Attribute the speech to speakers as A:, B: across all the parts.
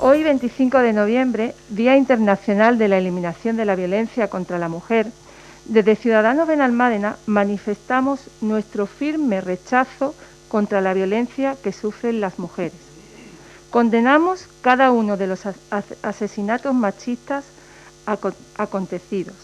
A: Hoy, 25 de noviembre, Día Internacional de la Eliminación de la Violencia contra la Mujer, desde Ciudadanos Benalmádena manifestamos nuestro firme rechazo contra la violencia que sufren las mujeres. Condenamos cada uno de los asesinatos machistas acontecidos,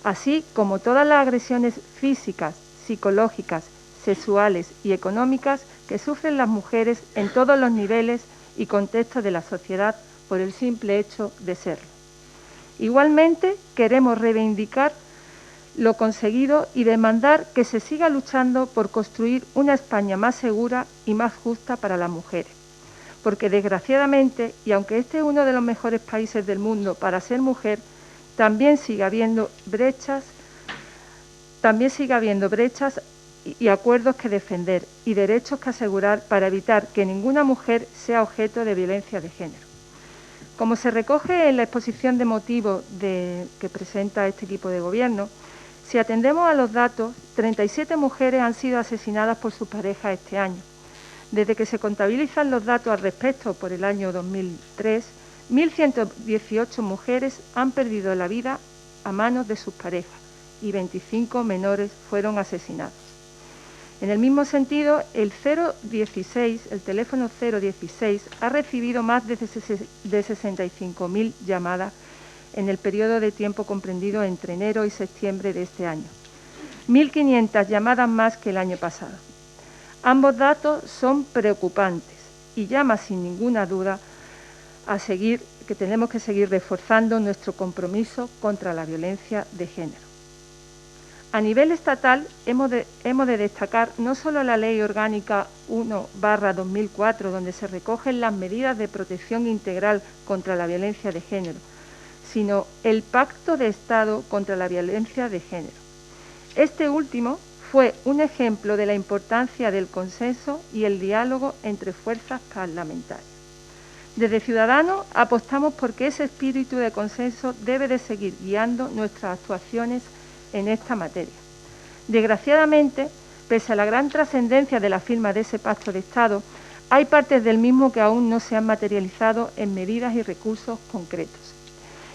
A: así como todas las agresiones físicas, psicológicas, sexuales y económicas que sufren las mujeres en todos los niveles y contextos de la sociedad por el simple hecho de serlo. Igualmente, queremos reivindicar lo conseguido y demandar que se siga luchando por construir una España más segura y más justa para las mujeres. Porque desgraciadamente, y aunque este es uno de los mejores países del mundo para ser mujer, también sigue habiendo brechas y acuerdos que defender y derechos que asegurar para evitar que ninguna mujer sea objeto de violencia de género. Como se recoge en la exposición de motivos que presenta este equipo de gobierno, si atendemos a los datos, 37 mujeres han sido asesinadas por sus parejas este año. Desde que se contabilizan los datos al respecto por el año 2003, 1.118 mujeres han perdido la vida a manos de sus parejas y 25 menores fueron asesinados. En el mismo sentido, el teléfono 016 ha recibido más de 65.000 llamadas en el periodo de tiempo comprendido entre enero y septiembre de este año. 1.500 llamadas más que el año pasado. Ambos datos son preocupantes y llama sin ninguna duda que tenemos que seguir reforzando nuestro compromiso contra la violencia de género. A nivel estatal, hemos de destacar no solo la Ley Orgánica 1/2004, donde se recogen las medidas de protección integral contra la violencia de género, sino el Pacto de Estado contra la Violencia de Género. Este último fue un ejemplo de la importancia del consenso y el diálogo entre fuerzas parlamentarias. Desde Ciudadanos apostamos por que ese espíritu de consenso debe de seguir guiando nuestras actuaciones en esta materia. Desgraciadamente, pese a la gran trascendencia de la firma de ese Pacto de Estado, hay partes del mismo que aún no se han materializado en medidas y recursos concretos.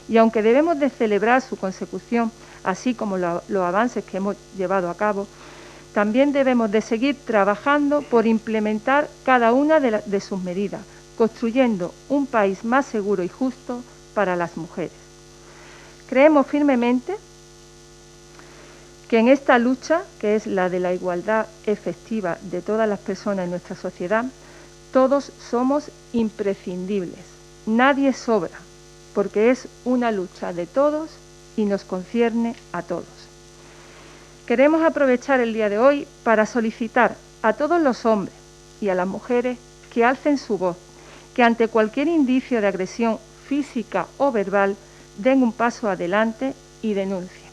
A: Y aunque debemos de celebrar su consecución, así como los avances que hemos llevado a cabo, también debemos de seguir trabajando por implementar cada una de sus medidas, construyendo un país más seguro y justo para las mujeres. Creemos firmemente que en esta lucha, que es la de la igualdad efectiva de todas las personas en nuestra sociedad, todos somos imprescindibles. Nadie sobra, porque es una lucha de todos y nos concierne a todos. Queremos aprovechar el día de hoy para solicitar a todos los hombres y a las mujeres que alcen su voz, que ante cualquier indicio de agresión física o verbal den un paso adelante y denuncien.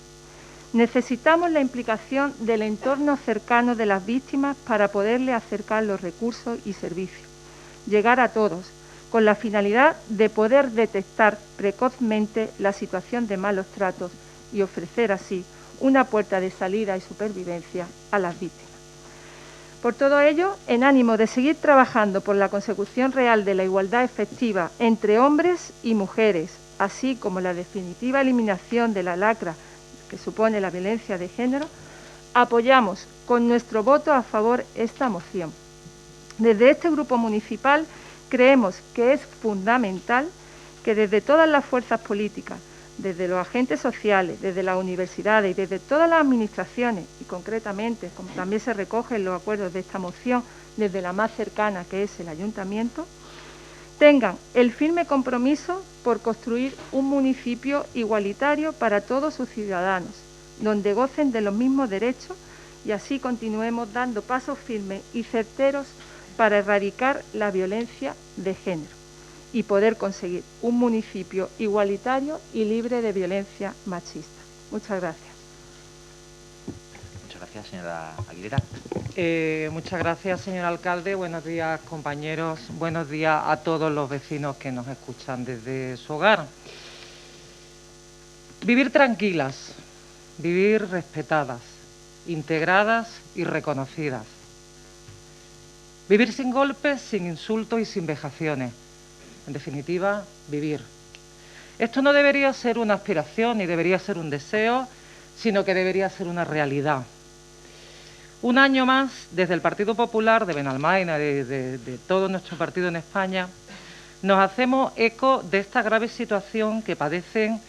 A: Necesitamos la implicación del entorno cercano de las víctimas para poderle acercar los recursos y servicios, llegar a todos, con la finalidad de poder detectar precozmente la situación de malos tratos y ofrecer así una puerta de salida y supervivencia a las víctimas. Por todo ello, en ánimo de seguir trabajando por la consecución real de la igualdad efectiva entre hombres y mujeres, así como la definitiva eliminación de la lacra que supone la violencia de género, apoyamos con nuestro voto a favor esta moción. Desde este grupo municipal creemos que es fundamental que desde todas las fuerzas políticas, desde los agentes sociales, desde las universidades y desde todas las administraciones, y concretamente, como también se recoge en los acuerdos de esta moción, desde la más cercana, que es el ayuntamiento, tengan el firme compromiso por construir un municipio igualitario para todos sus ciudadanos, donde gocen de los mismos derechos y así continuemos dando pasos firmes y certeros para erradicar la violencia de género y poder conseguir un municipio igualitario y libre de violencia machista. Muchas gracias.
B: Muchas gracias, señora Aguilera.
C: Muchas gracias, señor alcalde. Buenos días, compañeros. Buenos días a todos los vecinos que nos escuchan desde su hogar. Vivir tranquilas, vivir respetadas, integradas y reconocidas. Vivir sin golpes, sin insultos y sin vejaciones. En definitiva, vivir. Esto no debería ser una aspiración ni debería ser un deseo, sino que debería ser una realidad. Un año más, desde el Partido Popular de Benalmádena, de todo nuestro partido en España, nos hacemos eco de esta grave situación que padecen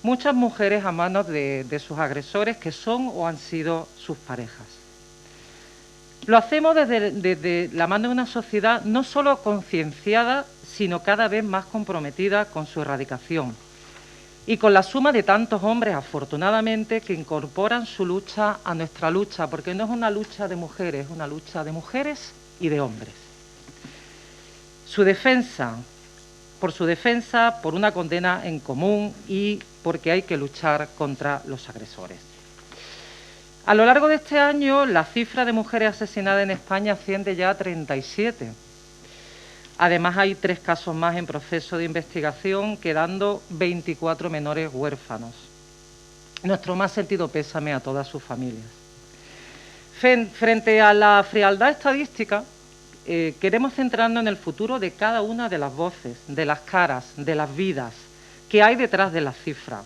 C: muchas mujeres a manos de sus agresores, que son o han sido sus parejas. Lo hacemos desde la mano de una sociedad no solo concienciada, sino cada vez más comprometida con su erradicación. Y con la suma de tantos hombres, afortunadamente, que incorporan su lucha a nuestra lucha, porque no es una lucha de mujeres, es una lucha de mujeres y de hombres. Por su defensa, por una condena en común y porque hay que luchar contra los agresores. A lo largo de este año, la cifra de mujeres asesinadas en España asciende ya a 37. Además, hay 3 casos más en proceso de investigación, quedando 24 menores huérfanos. Nuestro más sentido pésame a todas sus familias. Frente a la frialdad estadística, queremos centrarnos en el futuro de cada una de las voces, de las caras, de las vidas que hay detrás de las cifras.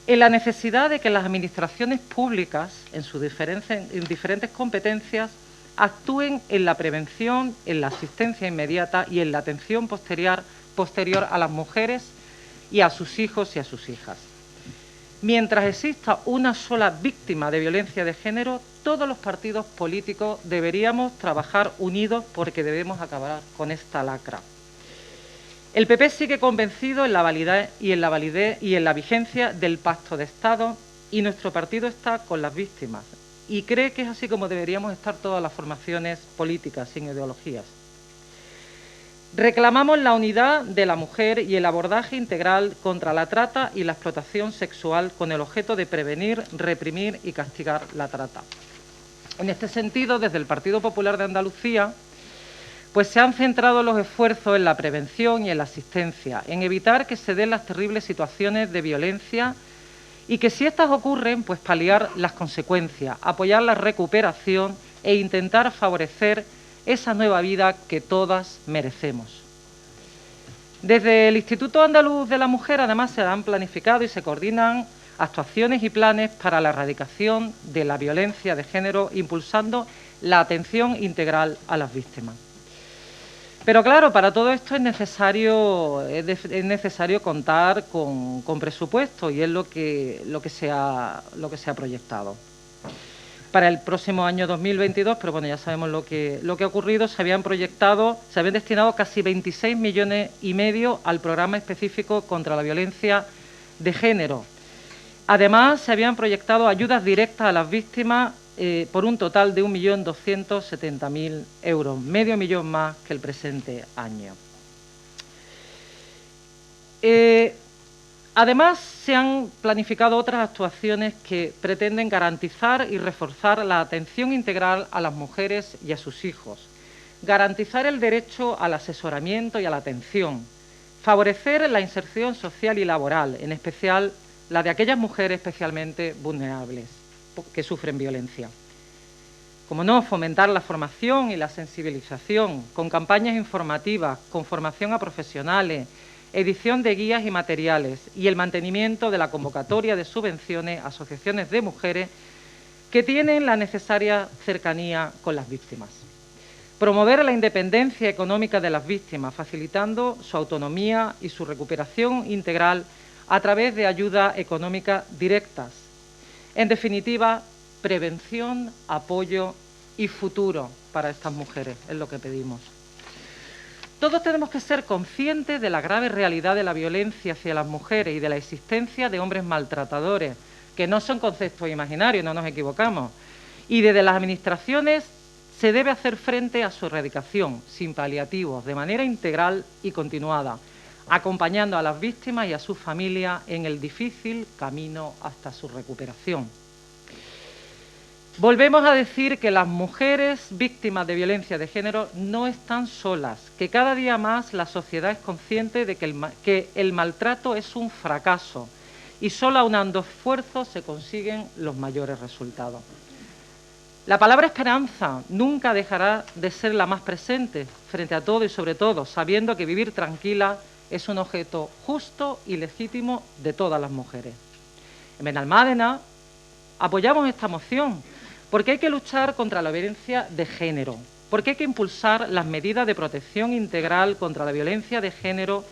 C: En la necesidad de que las administraciones públicas, en diferentes competencias, actúen en la prevención, en la asistencia inmediata y en la atención posterior a las mujeres y a sus hijos y a sus hijas. Mientras exista una sola víctima de violencia de género, todos los partidos políticos deberíamos trabajar unidos porque debemos acabar con esta lacra. El PP sigue convencido en la validez y en la vigencia del Pacto de Estado, y nuestro partido está con las víctimas y cree que es así como deberíamos estar todas las formaciones políticas, sin ideologías. Reclamamos la unidad de la mujer y el abordaje integral contra la trata y la explotación sexual con el objeto de prevenir, reprimir y castigar la trata. En este sentido, desde el Partido Popular de Andalucía, pues se han centrado los esfuerzos en la prevención y en la asistencia, en evitar que se den las terribles situaciones de violencia y que si estas ocurren, pues paliar las consecuencias, apoyar la recuperación e intentar favorecer esa nueva vida que todas merecemos. Desde el Instituto Andaluz de la Mujer, además, se han planificado y se coordinan actuaciones y planes para la erradicación de la violencia de género, impulsando la atención integral a las víctimas. Pero claro, para todo esto es necesario contar con presupuesto, y es lo que se ha proyectado. Para el próximo año 2022, pero bueno, ya sabemos lo que ha ocurrido, se habían destinado casi 26,5 millones al programa específico contra la violencia de género. Además, se habían proyectado ayudas directas a las víctimas por un total de 1.270.000 euros, medio millón más que el presente año. Además, se han planificado otras actuaciones que pretenden garantizar y reforzar la atención integral a las mujeres y a sus hijos, garantizar el derecho al asesoramiento y a la atención, favorecer la inserción social y laboral, en especial la de aquellas mujeres especialmente vulnerables que sufren violencia. Como no, fomentar la formación y la sensibilización con campañas informativas, con formación a profesionales, edición de guías y materiales y el mantenimiento de la convocatoria de subvenciones a asociaciones de mujeres que tienen la necesaria cercanía con las víctimas. Promover la independencia económica de las víctimas, facilitando su autonomía y su recuperación integral a través de ayudas económicas directas. En definitiva, prevención, apoyo y futuro para estas mujeres es lo que pedimos. Todos tenemos que ser conscientes de la grave realidad de la violencia hacia las mujeres y de la existencia de hombres maltratadores, que no son conceptos imaginarios, no nos equivocamos. Y desde las administraciones se debe hacer frente a su erradicación, sin paliativos, de manera integral y continuada, acompañando a las víctimas y a sus familias en el difícil camino hasta su recuperación. Volvemos a decir que las mujeres víctimas de violencia de género no están solas, que cada día más la sociedad es consciente de que el maltrato es un fracaso y solo aunando esfuerzos se consiguen los mayores resultados. La palabra esperanza nunca dejará de ser la más presente frente a todo y sobre todo, sabiendo que vivir tranquila es un objeto justo y legítimo de todas las mujeres. En Benalmádena apoyamos esta moción porque hay que luchar contra la violencia de género, porque hay que impulsar las medidas de protección integral contra la violencia de género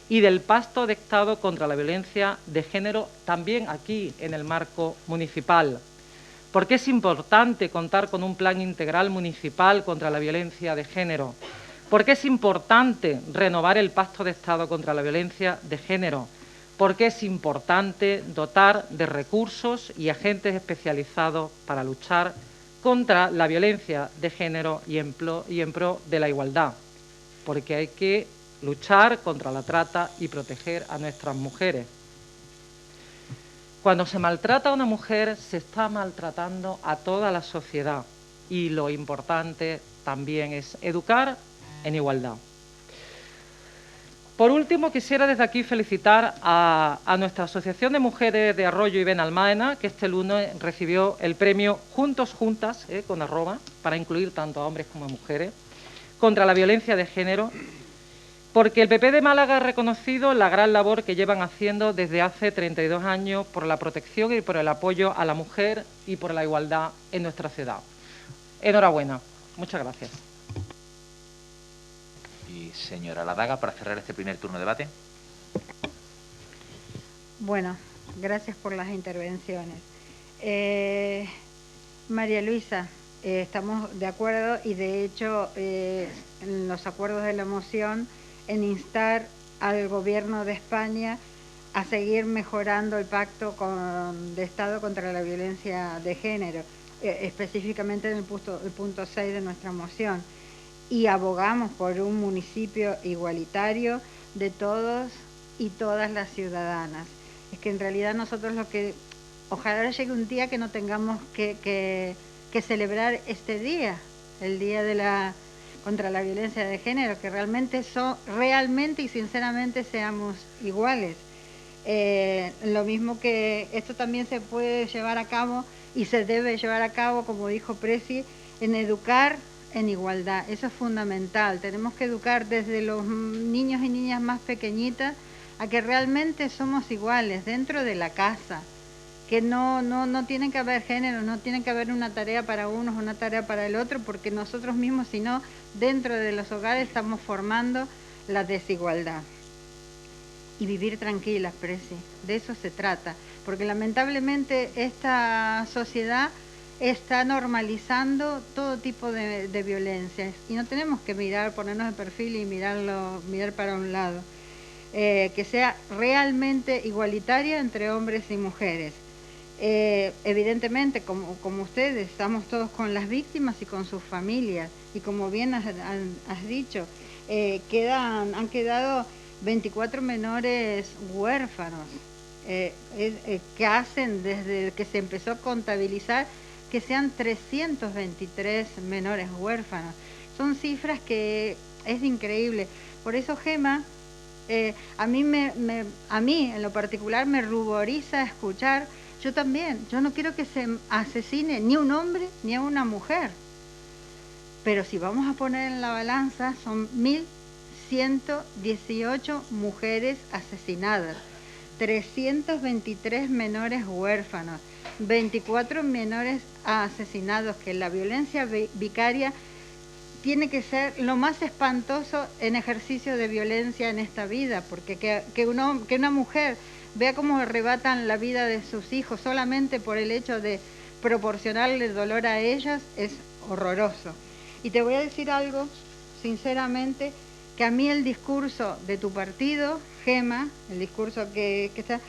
C: y del Pacto de Estado contra la violencia de género también aquí en el marco municipal. Porque es importante contar con un plan integral municipal contra la violencia de género. Porque es importante renovar el Pacto de Estado contra la violencia de género. Porque es importante dotar de recursos y agentes especializados para luchar contra la violencia de género y en pro de la igualdad. Porque hay que luchar contra la trata y proteger a nuestras mujeres. Cuando se maltrata a una mujer, se está maltratando a toda la sociedad y lo importante también es educar en igualdad. Por último, quisiera desde aquí felicitar a nuestra Asociación de Mujeres de Arroyo y Benalmádena, que este lunes recibió el premio Juntos Juntas, con arroba, para incluir tanto a hombres como a mujeres, contra la violencia de género, porque el PP de Málaga ha reconocido la gran labor que llevan haciendo desde hace 32 años por la protección y por el apoyo a la mujer y por la igualdad en nuestra ciudad. Enhorabuena. Muchas gracias.
B: Y señora Ladaga, para cerrar este primer turno de debate.
D: Bueno, gracias por las intervenciones. María Luisa, estamos de acuerdo y de hecho en los acuerdos de la moción en instar al Gobierno de España a seguir mejorando el pacto de Estado contra la violencia de género, específicamente en el punto 6 de nuestra moción. Y abogamos por un municipio igualitario de todos y todas las ciudadanas. Es que en realidad nosotros ojalá llegue un día que no tengamos que celebrar este día, el día contra la violencia de género, que realmente y sinceramente seamos iguales. Lo mismo que esto también se puede llevar a cabo y se debe llevar a cabo, como dijo Presi, en educar en igualdad. Eso es fundamental. Tenemos que educar desde los niños y niñas más pequeñitas a que realmente somos iguales dentro de la casa, que no tiene que haber género, no tiene que haber una tarea para unos, una tarea para el otro, porque nosotros mismos, sino dentro de los hogares estamos formando la desigualdad. Y vivir tranquilas, Presi, de eso se trata, porque lamentablemente esta sociedad está normalizando todo tipo de violencias y no tenemos que ponernos de perfil y mirar para un lado. Que sea realmente igualitaria entre hombres y mujeres. Evidentemente, como ustedes, estamos todos con las víctimas y con sus familias, y como bien has dicho, han quedado 24 menores huérfanos, que hacen desde que se empezó a contabilizar que sean 323 menores huérfanos. Son cifras que es increíble. Por eso, Gema, a mí en lo particular me ruboriza escuchar. Yo también, yo no quiero que se asesine ni un hombre ni a una mujer, pero si vamos a poner en la balanza, son 1.118 mujeres asesinadas, 323 menores huérfanos, 24 menores asesinados, que la violencia vicaria tiene que ser lo más espantoso en ejercicio de violencia en esta vida, porque que una mujer vea cómo arrebatan la vida de sus hijos solamente por el hecho de proporcionarle dolor a ellas es horroroso. Y te voy a decir algo, sinceramente, que a mí el discurso de tu partido, Gema, el discurso que está,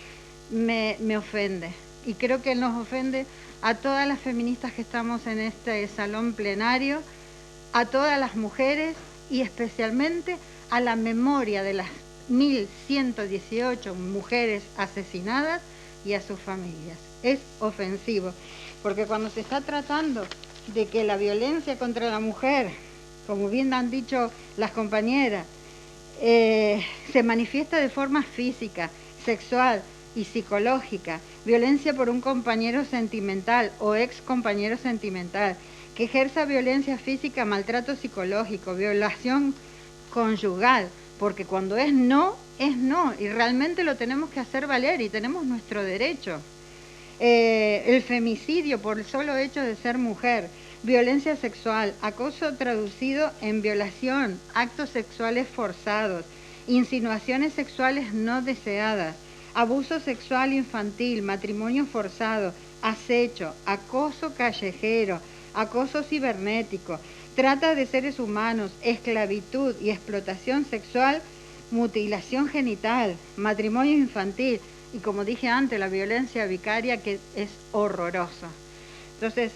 D: me ofende. Y creo que nos ofende a todas las feministas que estamos en este salón plenario, a todas las mujeres y especialmente a la memoria de las 1.118 mujeres asesinadas y a sus familias. Es ofensivo, porque cuando se está tratando de que la violencia contra la mujer, como bien han dicho las compañeras, se manifiesta de forma física, sexual y psicológica, violencia por un compañero sentimental o ex compañero sentimental, que ejerza violencia física, maltrato psicológico, violación conyugal, porque cuando es no, y realmente lo tenemos que hacer valer y tenemos nuestro derecho. El femicidio por el solo hecho de ser mujer, violencia sexual, acoso traducido en violación, actos sexuales forzados, insinuaciones sexuales no deseadas, abuso sexual infantil, matrimonio forzado, acecho, acoso callejero, acoso cibernético, trata de seres humanos, esclavitud y explotación sexual, mutilación genital, matrimonio infantil y, como dije antes, la violencia vicaria, que es horrorosa. Entonces,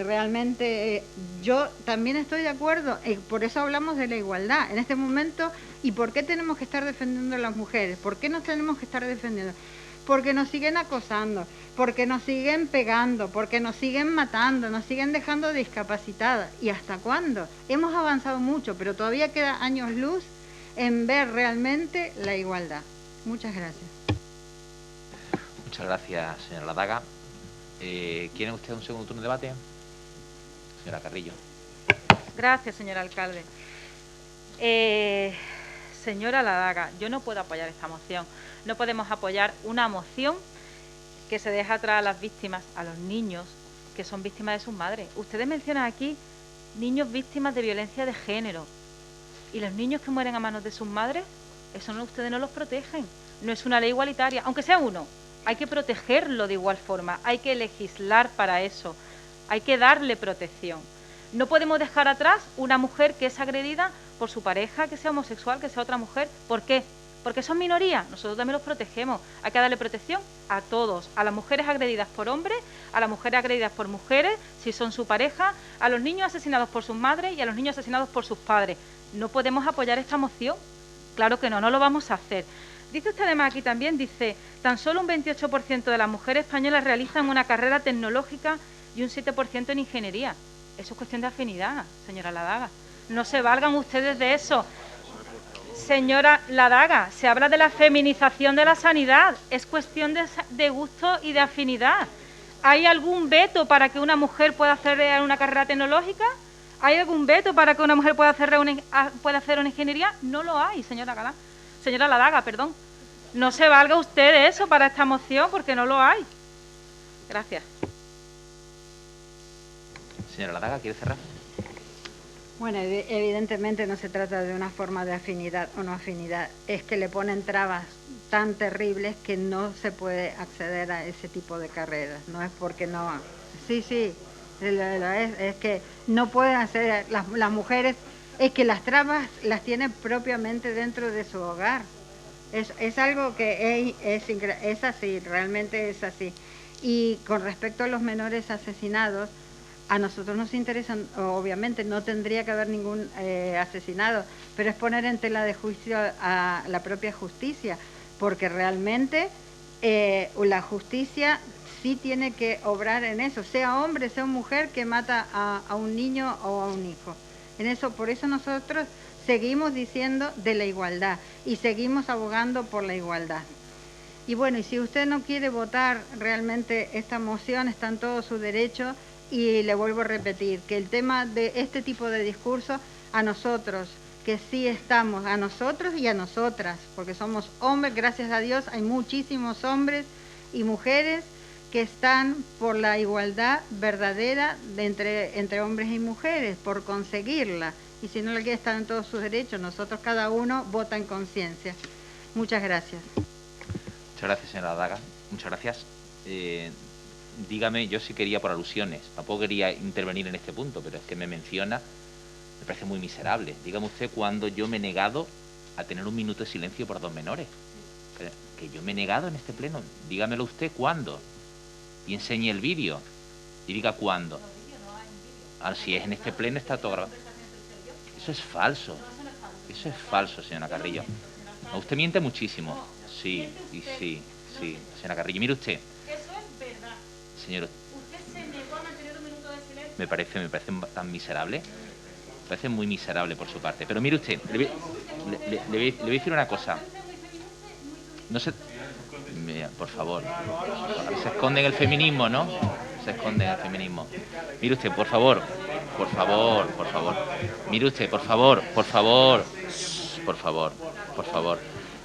D: realmente yo también estoy de acuerdo, por eso hablamos de la igualdad en este momento. ¿Y por qué tenemos que estar defendiendo a las mujeres? ¿Por qué nos tenemos que estar defendiendo? Porque nos siguen acosando, porque nos siguen pegando, porque nos siguen matando, nos siguen dejando discapacitadas. ¿Y hasta cuándo? Hemos avanzado mucho, pero todavía queda años luz en ver realmente la igualdad. Muchas gracias.
B: Muchas gracias, señora Ladaga. ¿Quiere usted un segundo turno de debate? Señora Carrillo.
E: Gracias, señor alcalde. Señora Ladaga, yo no puedo apoyar esta moción. No podemos apoyar una moción que se deja atrás a las víctimas, a los niños que son víctimas de sus madres. Ustedes mencionan aquí niños víctimas de violencia de género. ¿Y los niños que mueren a manos de sus madres? Eso no, ustedes no los protegen. No es una ley igualitaria, aunque sea uno. Hay que protegerlo de igual forma, hay que legislar para eso, hay que darle protección. No podemos dejar atrás una mujer que es agredida por su pareja, que sea homosexual, que sea otra mujer. ¿Por qué? Porque son minorías, nosotros también los protegemos. Hay que darle protección a todos, a las mujeres agredidas por hombres, a las mujeres agredidas por mujeres, si son su pareja, a los niños asesinados por sus madres y a los niños asesinados por sus padres. No podemos apoyar esta moción, claro que no, no lo vamos a hacer. Dice usted además aquí también, dice, tan solo un 28% de las mujeres españolas realizan una carrera tecnológica y un 7% en ingeniería. Eso es cuestión de afinidad, señora Ladaga. No se valgan ustedes de eso. Señora Ladaga, se habla de la feminización de la sanidad. Es cuestión de gusto y de afinidad. ¿Hay algún veto para que una mujer pueda hacer una carrera tecnológica? ¿Hay algún veto para que una mujer pueda hacer una ingeniería? No lo hay, señora Ladaga, perdón. No se valga usted de eso para esta moción, porque no lo hay. Gracias.
B: Señora Ladaga, ¿quiere cerrar?
D: Bueno, evidentemente no se trata de una forma de afinidad o no afinidad. Es que le ponen trabas tan terribles que no se puede acceder a ese tipo de carreras. No es porque no... Sí, es que no pueden hacer las mujeres... Es que las trabas las tienen propiamente dentro de su hogar. Es algo que es así, realmente es así. Y con respecto a los menores asesinados, a nosotros nos interesan, obviamente no tendría que haber ningún asesinado, pero es poner en tela de juicio a la propia justicia, porque realmente la justicia sí tiene que obrar en eso, sea hombre, sea mujer que mata a un niño o a un hijo. En eso, por eso nosotros seguimos diciendo de la igualdad y seguimos abogando por la igualdad. Y bueno, y si usted no quiere votar realmente esta moción, está en todo su derecho, y le vuelvo a repetir que el tema de este tipo de discurso, a nosotros, que sí estamos, a nosotros y a nosotras, porque somos hombres, gracias a Dios, hay muchísimos hombres y mujeres que están por la igualdad verdadera entre hombres y mujeres, por conseguirla. Y si no le quiere estar en todos sus derechos, nosotros cada uno vota en conciencia. Muchas gracias.
B: Muchas gracias, señora Ladaga. Muchas gracias. Dígame, yo sí quería por alusiones, tampoco quería intervenir en este punto, pero es que me menciona, me parece muy miserable. Dígame usted cuándo yo me he negado a tener un minuto de silencio por dos menores. Que yo me he negado en este pleno. Dígamelo usted cuándo. Y enseñe el vídeo y diga cuándo. Si es en este pleno está todo grabado. Eso es falso. Eso es falso, señora Carrillo. No, usted miente muchísimo. Sí, señora Carrillo. Mire usted.
E: Eso es verdad.
B: Señor,
E: Usted se negó a mantener un minuto de silencio.
B: me parece tan miserable. Me parece muy miserable por su parte. Pero mire usted, le voy a decir una cosa. No se... Mira, por favor. Se esconde en el feminismo, ¿no? se esconde el feminismo. Mire usted, por favor. Mire usted, por favor.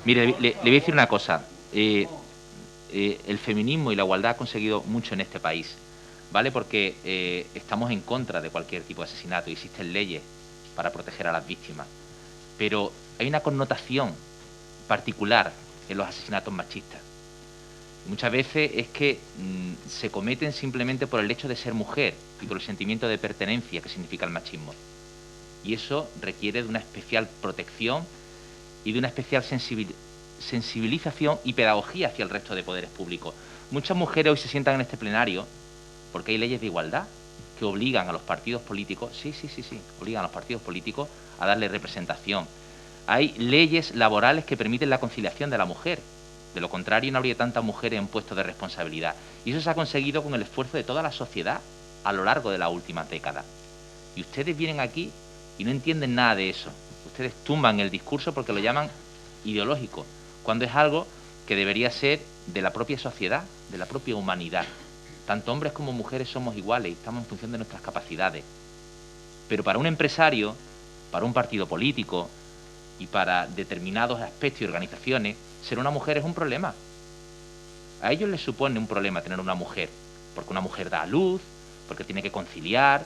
B: Mire, le voy a decir una cosa. El feminismo y la igualdad ha conseguido mucho en este país, ¿vale? Porque estamos en contra de cualquier tipo de asesinato y existen leyes para proteger a las víctimas. Pero hay una connotación particular en los asesinatos machistas. Muchas veces es que se cometen simplemente por el hecho de ser mujer y por el sentimiento de pertenencia que significa el machismo. Y eso requiere de una especial protección y de una especial sensibilización y pedagogía hacia el resto de poderes públicos. Muchas mujeres hoy se sientan en este plenario porque hay leyes de igualdad que obligan a los partidos políticos, obligan a los partidos políticos a darle representación. Hay leyes laborales que permiten la conciliación de la mujer. De lo contrario, no habría tantas mujeres en puestos de responsabilidad. Y eso se ha conseguido con el esfuerzo de toda la sociedad a lo largo de las últimas décadas. Y ustedes vienen aquí y no entienden nada de eso. Ustedes tumban el discurso porque lo llaman ideológico, cuando es algo que debería ser de la propia sociedad, de la propia humanidad. Tanto hombres como mujeres somos iguales y estamos en función de nuestras capacidades. Pero para un empresario, para un partido político y para determinados aspectos y organizaciones, ser una mujer es un problema. A ellos les supone un problema tener una mujer, porque una mujer da a luz, porque tiene que conciliar,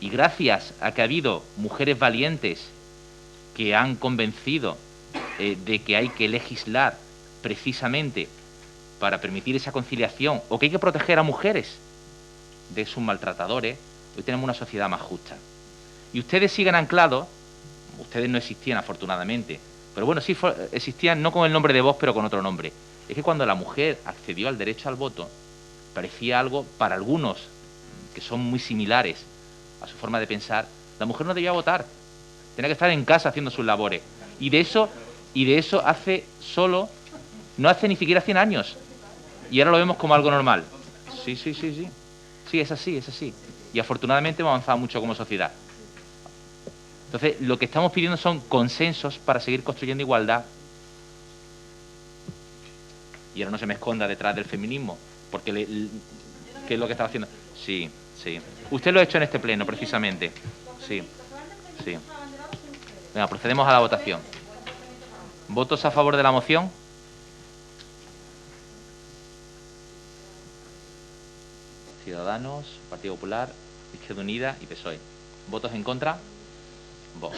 B: y gracias a que ha habido mujeres valientes que han convencido de que hay que legislar precisamente para permitir esa conciliación, o que hay que proteger a mujeres de sus maltratadores, hoy tenemos una sociedad más justa. Y ustedes siguen anclados, ustedes no existían afortunadamente, pero bueno, sí existían no con el nombre de Vox, pero con otro nombre. Es que cuando la mujer accedió al derecho al voto, parecía algo, para algunos, que son muy similares a su forma de pensar, la mujer no debía votar, tenía que estar en casa haciendo sus labores. Y de eso hace solo, no hace ni siquiera 100 años. Y ahora lo vemos como algo normal. Sí. Sí, es así. Y afortunadamente hemos avanzado mucho como sociedad. Entonces, lo que estamos pidiendo son consensos para seguir construyendo igualdad. Y ahora no se me esconda detrás del feminismo, porque ¿qué es lo que estaba haciendo? Sí. Usted lo ha hecho en este pleno, precisamente. Sí. Venga, procedemos a la votación. ¿Votos a favor de la moción? Ciudadanos, Partido Popular, Izquierda Unida y PSOE. ¿Votos en contra? Vox.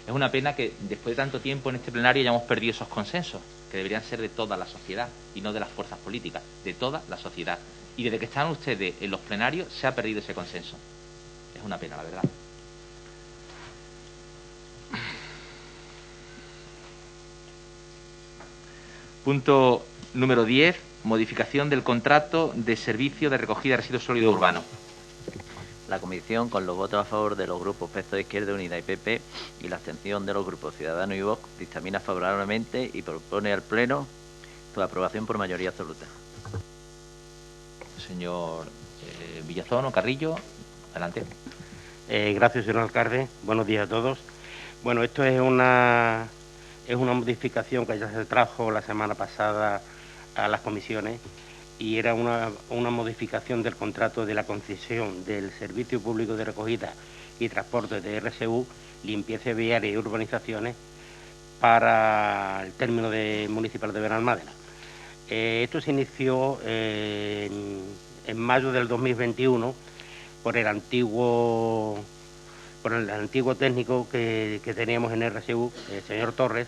B: Es una pena que después de tanto tiempo en este plenario hayamos perdido esos consensos, que deberían ser de toda la sociedad y no de las fuerzas políticas, de toda la sociedad. Y desde que están ustedes en los plenarios se ha perdido ese consenso. Es una pena, la verdad. Punto número 10. Modificación del contrato de servicio de recogida de residuos sólidos urbanos.
F: La comisión, con los votos a favor de los grupos PSOE, Izquierda Unida y PP y la abstención de los grupos Ciudadanos y Vox, dictamina favorablemente y propone al Pleno su aprobación por mayoría absoluta.
B: Señor Villazón o Carrillo, adelante.
G: Gracias, señor alcalde. Buenos días a todos. Bueno, esto es una modificación que ya se trajo la semana pasada a las comisiones y era una modificación del contrato de la concesión del Servicio Público de Recogida y Transporte de RSU, Limpieza Viaria y Urbanizaciones para el término municipal de Benalmádena. Esto se inició en mayo del 2021 por el antiguo técnico que teníamos en RSU, el señor Torres,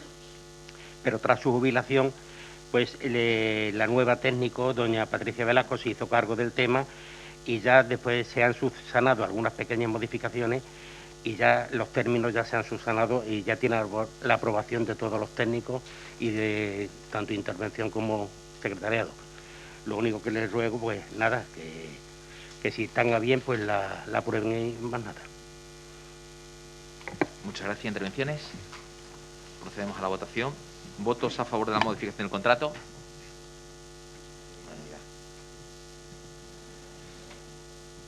G: pero tras su jubilación, pues la nueva técnico, doña Patricia Velasco, se hizo cargo del tema y ya después se han subsanado algunas pequeñas modificaciones y ya los términos ya se han subsanado y ya tiene la aprobación de todos los técnicos y de tanto intervención como secretariado. Lo único que les ruego, pues nada, que si están a bien, pues la aprueben y más nada.
B: Muchas gracias. ¿Intervenciones? Procedemos a la votación. ¿Votos a favor de la modificación del contrato?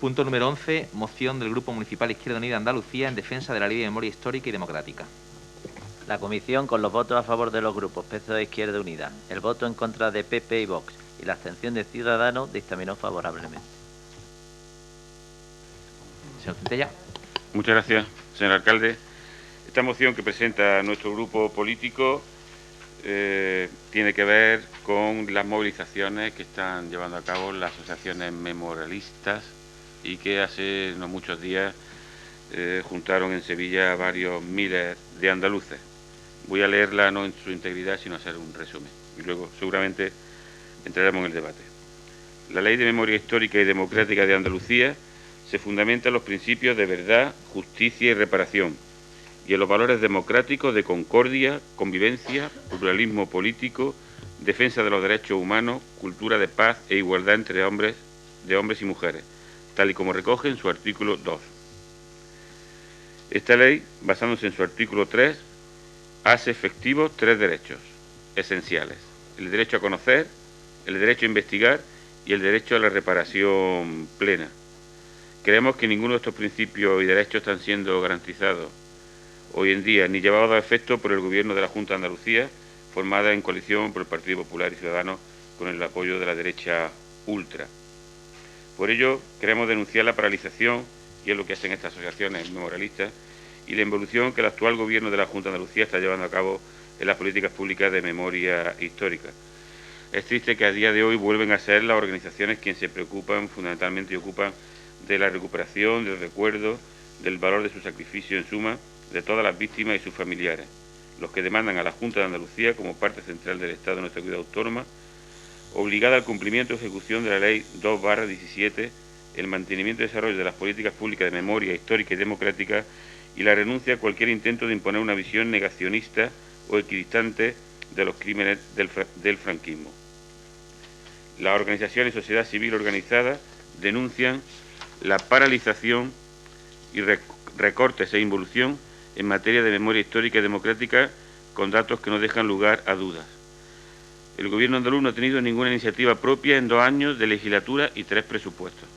B: Punto número 11. Moción del Grupo Municipal Izquierda Unida de Andalucía en defensa de la Ley de Memoria Histórica y Democrática.
F: La comisión, con los votos a favor de los grupos PSOE e Izquierda Unida, el voto en contra de PP y Vox y la abstención de Ciudadanos, dictaminó favorablemente.
B: Señor Centella.
H: Muchas gracias, señor alcalde. Esta moción que presenta nuestro grupo político tiene que ver con las movilizaciones que están llevando a cabo las asociaciones memorialistas y que hace no muchos días juntaron en Sevilla varios miles de andaluces. Voy a leerla no en su integridad, sino hacer un resumen y luego seguramente entraremos en el debate. La Ley de Memoria Histórica y Democrática de Andalucía se fundamenta en los principios de verdad, justicia y reparación y en los valores democráticos de concordia, convivencia, pluralismo político, defensa de los derechos humanos, cultura de paz e igualdad entre hombres y mujeres, tal y como recoge en su artículo 2. Esta ley, basándose en su artículo 3, hace efectivos 3 derechos esenciales: el derecho a conocer, el derecho a investigar y el derecho a la reparación plena. Creemos que ninguno de estos principios y derechos están siendo garantizados hoy en día ni llevados a efecto por el Gobierno de la Junta de Andalucía, formada en coalición por el Partido Popular y Ciudadanos con el apoyo de la derecha ultra. Por ello, queremos denunciar la paralización, y es lo que hacen estas asociaciones memorialistas, y la involución que el actual Gobierno de la Junta de Andalucía está llevando a cabo en las políticas públicas de memoria histórica. Es triste que a día de hoy vuelven a ser las organizaciones quienes se preocupan fundamentalmente y ocupan de la recuperación, del recuerdo, del valor de su sacrificio, en suma, de todas las víctimas y sus familiares, los que demandan a la Junta de Andalucía, como parte central del Estado de nuestra comunidad autónoma, obligada al cumplimiento y ejecución de la Ley 2/17, el mantenimiento y desarrollo de las políticas públicas de memoria histórica y democrática y la renuncia a cualquier intento de imponer una visión negacionista o equidistante de los crímenes del franquismo. Las organizaciones y sociedad civil organizada denuncian la paralización y recortes e involución en materia de memoria histórica y democrática, con datos que no dejan lugar a dudas. El Gobierno andaluz no ha tenido ninguna iniciativa propia en 2 años de legislatura y 3 presupuestos.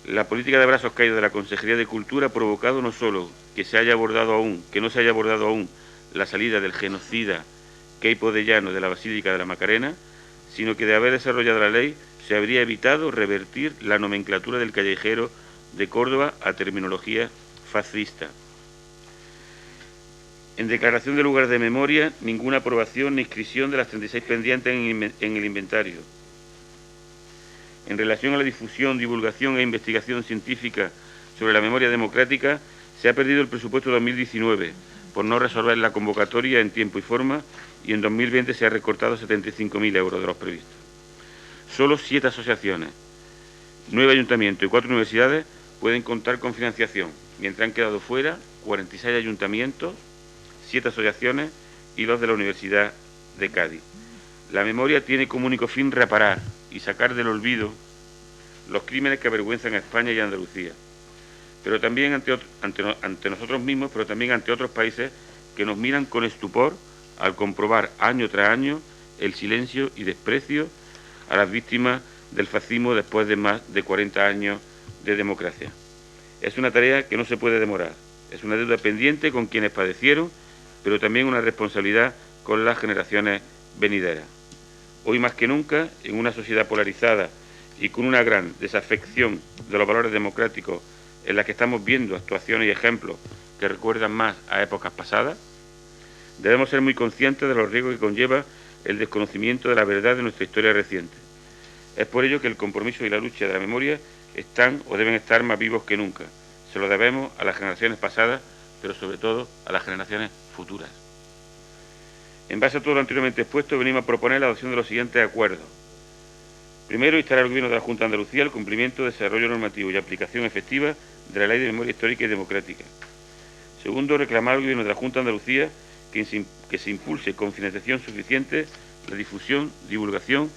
H: La política de brazos caídos de la Consejería de Cultura ha provocado no solo que no se haya abordado aún la salida del genocida Queipo de Llano de la Basílica de la Macarena, sino que de haber desarrollado la ley se habría evitado revertir la nomenclatura del callejero de Córdoba a terminología fascista. En declaración de lugares de memoria, ninguna aprobación ni inscripción de las 36 pendientes en el inventario. En relación a la difusión, divulgación e investigación científica sobre la memoria democrática, se ha perdido el presupuesto 2019 por no resolver la convocatoria en tiempo y forma, y en 2020 se ha recortado 75.000 euros de los previstos. Solo 7 asociaciones, 9 ayuntamientos y 4 universidades pueden contar con financiación, mientras han quedado fuera 46 ayuntamientos, 7 asociaciones y los de la Universidad de Cádiz. La memoria tiene como único fin reparar y sacar del olvido los crímenes que avergüenzan a España y a Andalucía, pero también ante nosotros mismos, pero también ante otros países que nos miran con estupor al comprobar año tras año el silencio y desprecio a las víctimas del fascismo después de más de 40 años de democracia. Es una tarea que no se puede demorar, es una deuda pendiente con quienes padecieron, pero también una responsabilidad con las generaciones venideras. Hoy más que nunca, en una sociedad polarizada y con una gran desafección de los valores democráticos, en la que estamos viendo actuaciones y ejemplos que recuerdan más a épocas pasadas, debemos ser muy conscientes de los riesgos que conlleva el desconocimiento de la verdad de nuestra historia reciente. Es por ello que el compromiso y la lucha de la memoria están o deben estar más vivos que nunca. Se lo debemos a las generaciones pasadas, pero sobre todo a las generaciones futuras. En base a todo lo anteriormente expuesto, venimos a proponer la adopción de los siguientes acuerdos. Primero, instar al Gobierno de la Junta de Andalucía el cumplimiento, desarrollo normativo y aplicación efectiva de la Ley de Memoria Histórica y Democrática. Segundo, reclamar al Gobierno de la Junta de Andalucía que se impulse con financiación suficiente la difusión, divulgación,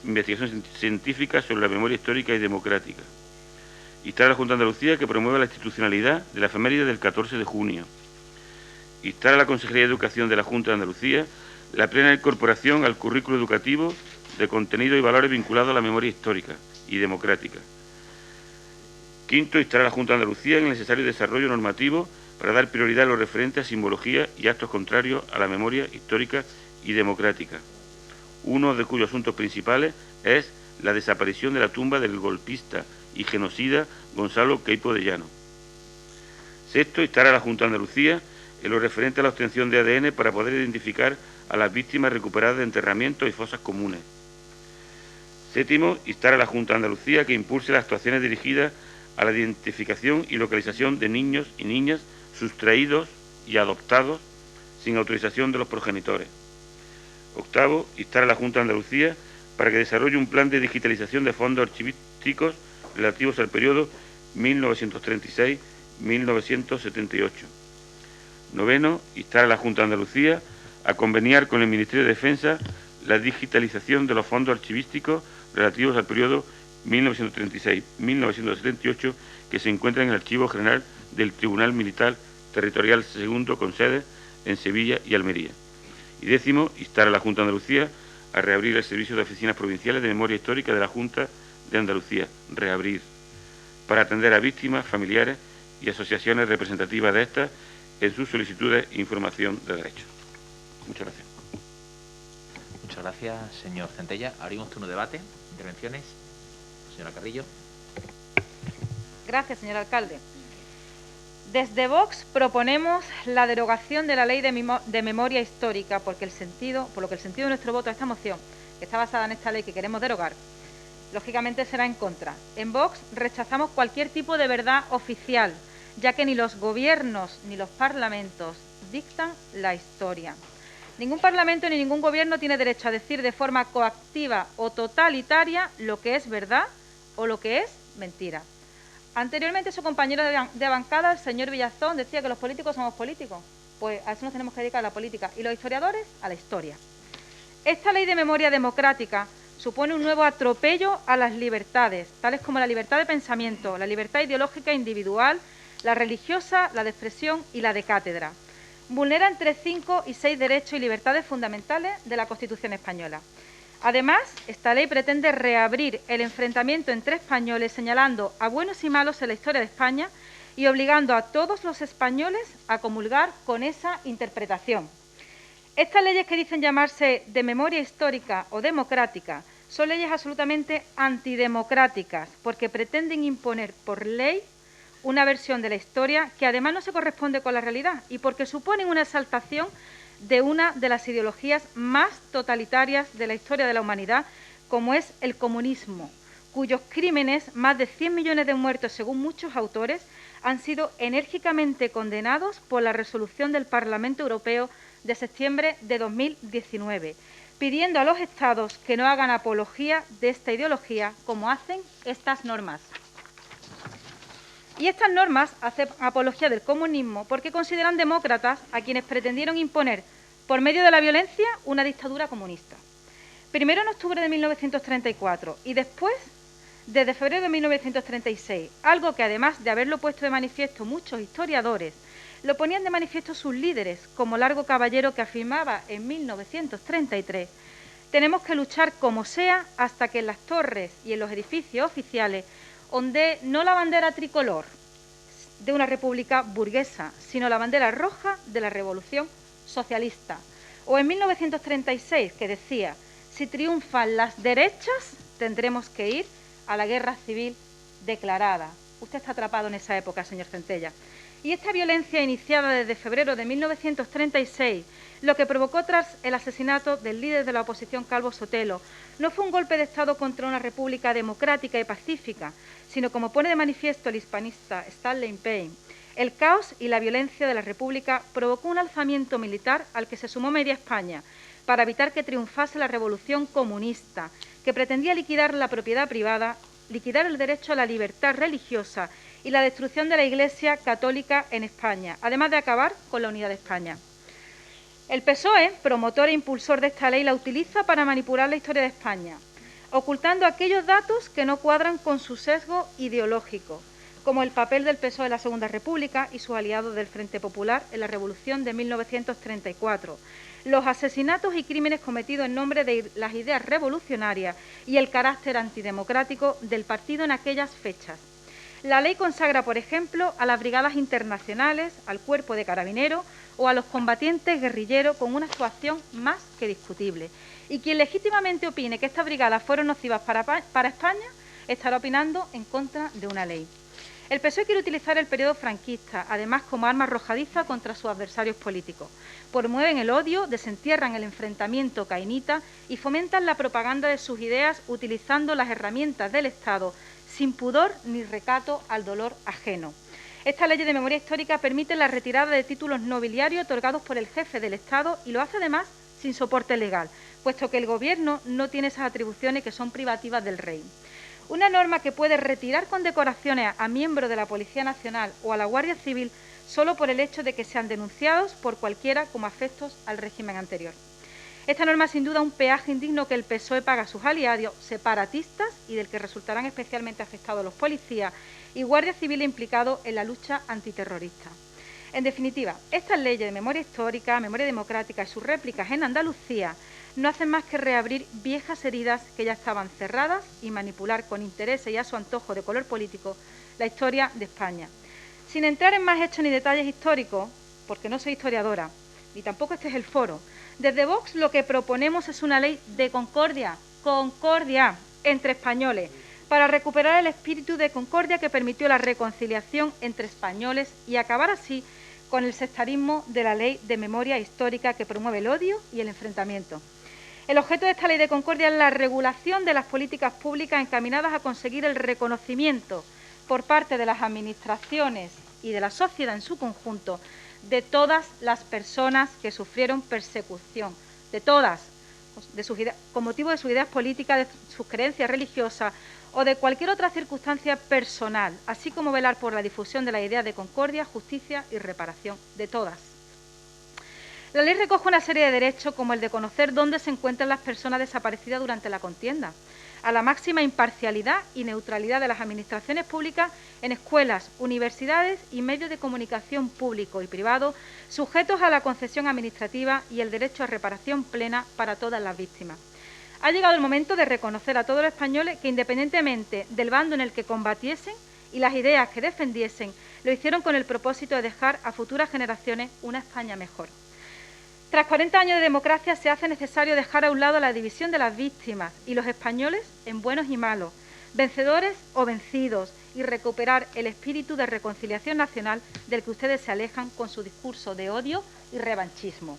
H: investigación científica sobre la memoria histórica y democrática. Instar a la Junta de Andalucía que promueva la institucionalidad de la efeméride del 14 de junio. Instar a la Consejería de Educación de la Junta de Andalucía la plena incorporación al currículo educativo de contenido y valores vinculados a la memoria histórica y democrática. Quinto, instar a la Junta de Andalucía en el necesario desarrollo normativo para dar prioridad a lo referente a simbología y actos contrarios a la memoria histórica y democrática, uno de cuyos asuntos principales es la desaparición de la tumba del golpista y genocida Gonzalo Queipo de Llano. Sexto, instar a la Junta de Andalucía en lo referente a la obtención de ADN para poder identificar a las víctimas recuperadas de enterramientos y fosas comunes. Séptimo, instar a la Junta de Andalucía que impulse las actuaciones dirigidas a la identificación y localización de niños y niñas sustraídos y adoptados sin autorización de los progenitores. Octavo, instar a la Junta de Andalucía para que desarrolle un plan de digitalización de fondos archivísticos relativos al periodo 1936-1978. Noveno, instar a la Junta de Andalucía a conveniar con el Ministerio de Defensa la digitalización de los fondos archivísticos relativos al periodo 1936-1978 que se encuentran en el Archivo General del Tribunal Militar Territorial II con sede en Sevilla y Almería. Y décimo, instar a la Junta de Andalucía a reabrir el servicio de oficinas provinciales de memoria histórica de la Junta de Andalucía, reabrir, para atender a víctimas, familiares y asociaciones representativas de estas en sus solicitudes e información de derechos. Muchas gracias.
B: Muchas gracias, señor Centella. Abrimos turno de debate. Intervenciones. Señora Carrillo.
E: Gracias, señor alcalde. Desde Vox proponemos la derogación de la Ley de Memoria Histórica, por lo que el sentido de nuestro voto a esta moción, que está basada en esta ley que queremos derogar, lógicamente será en contra. En Vox rechazamos cualquier tipo de verdad oficial, ya que ni los gobiernos ni los parlamentos dictan la historia. Ningún parlamento ni ningún gobierno tiene derecho a decir de forma coactiva o totalitaria lo que es verdad o lo que es mentira. Anteriormente su compañero de bancada, el señor Villazón, decía que los políticos somos políticos. Pues a eso nos tenemos que dedicar, a la política, y los historiadores a la historia. Esta ley de memoria democrática supone un nuevo atropello a las libertades, tales como la libertad de pensamiento, la libertad ideológica individual, la religiosa, la de expresión y la de cátedra. Vulnera entre 5 y 6 derechos y libertades fundamentales de la Constitución española. Además, esta ley pretende reabrir el enfrentamiento entre españoles, señalando a buenos y malos en la historia de España y obligando a todos los españoles a comulgar con esa interpretación. Estas leyes que dicen llamarse de memoria histórica o democrática son leyes absolutamente antidemocráticas, porque pretenden imponer por ley una versión de la historia que además no se corresponde con la realidad y porque suponen una exaltación de una de las ideologías más totalitarias de la historia de la humanidad, como es el comunismo, cuyos crímenes, más de 100 millones de muertos según muchos autores, han sido enérgicamente condenados por la resolución del Parlamento Europeo de septiembre de 2019, pidiendo a los Estados que no hagan apología de esta ideología como hacen estas normas. Y estas normas hacen apología del comunismo porque consideran demócratas a quienes pretendieron imponer, por medio de la violencia, una dictadura comunista. Primero en octubre de 1934 y después desde febrero de 1936, algo que además de haberlo puesto de manifiesto muchos historiadores, lo ponían de manifiesto sus líderes, como Largo Caballero, que afirmaba en 1933, tenemos que luchar como sea hasta que en las torres y en los edificios oficiales ondee no la bandera tricolor de una república burguesa, sino la bandera roja de la revolución socialista. O en 1936, que decía, si triunfan las derechas, tendremos que ir a la guerra civil declarada. Usted está atrapado en esa época, señor Centella. Y esta violencia iniciada desde febrero de 1936, lo que provocó tras el asesinato del líder de la oposición, Calvo Sotelo, no fue un golpe de Estado contra una república democrática y pacífica, sino, como pone de manifiesto el hispanista Stanley Payne, el caos y la violencia de la república provocó un alzamiento militar al que se sumó media España para evitar que triunfase la revolución comunista, que pretendía liquidar la propiedad privada, liquidar el derecho a la libertad religiosa y la destrucción de la Iglesia católica en España, además de acabar con la unidad de España. El PSOE, promotor e impulsor de esta ley, la utiliza para manipular la historia de España, ocultando aquellos datos que no cuadran con su sesgo ideológico, como el papel del PSOE en la Segunda República y sus aliados del Frente Popular en la Revolución de 1934, los asesinatos y crímenes cometidos en nombre de las ideas revolucionarias y el carácter antidemocrático del partido en aquellas fechas. La ley consagra, por ejemplo, a las brigadas internacionales, al cuerpo de carabineros o a los combatientes guerrilleros con una actuación más que discutible. Y quien legítimamente opine que estas brigadas fueron nocivas para España, estará opinando en contra de una ley. El PSOE quiere utilizar el periodo franquista, además, como arma arrojadiza contra sus adversarios políticos. Promueven el odio, desentierran el enfrentamiento cainita y fomentan la propaganda de sus ideas utilizando las herramientas del Estado sin pudor ni recato al dolor ajeno. Esta ley de memoria histórica permite la retirada de títulos nobiliarios otorgados por el jefe del Estado y lo hace además sin soporte legal, puesto que el Gobierno no tiene esas atribuciones que son privativas del rey. Una norma que puede retirar condecoraciones a miembros de la Policía Nacional o a la Guardia Civil solo por el hecho de que sean denunciados por cualquiera como afectos al régimen anterior. Esta norma es sin duda un peaje indigno que el PSOE paga a sus aliados separatistas y del que resultarán especialmente afectados los policías y guardias civiles implicados en la lucha antiterrorista. En definitiva, estas leyes de memoria histórica, memoria democrática y sus réplicas en Andalucía no hacen más que reabrir viejas heridas que ya estaban cerradas y manipular con intereses y a su antojo de color político la historia de España. Sin entrar en más hechos ni detalles históricos, porque no soy historiadora, ni tampoco este es el foro, desde Vox lo que proponemos es una ley de concordia entre españoles, para recuperar el espíritu de concordia que permitió la reconciliación entre españoles y acabar así con el sectarismo de la ley de memoria histórica que promueve el odio y el enfrentamiento. El objeto de esta ley de concordia es la regulación de las políticas públicas encaminadas a conseguir el reconocimiento por parte de las administraciones y de la sociedad en su conjunto de todas las personas que sufrieron persecución, de todas, con motivo de sus ideas políticas, de sus creencias religiosas o de cualquier otra circunstancia personal, así como velar por la difusión de la idea de concordia, justicia y reparación de todas. La ley recoge una serie de derechos como el de conocer dónde se encuentran las personas desaparecidas durante la contienda, a la máxima imparcialidad y neutralidad de las administraciones públicas en escuelas, universidades y medios de comunicación públicos y privados, sujetos a la concesión administrativa y el derecho a reparación plena para todas las víctimas. Ha llegado el momento de reconocer a todos los españoles que, independientemente del bando en el que combatiesen y las ideas que defendiesen, lo hicieron con el propósito de dejar a futuras generaciones una España mejor. Tras 40 años de democracia se hace necesario dejar a un lado la división de las víctimas y los españoles en buenos y malos, vencedores o vencidos, y recuperar el espíritu de reconciliación nacional del que ustedes se alejan con su discurso de odio y revanchismo.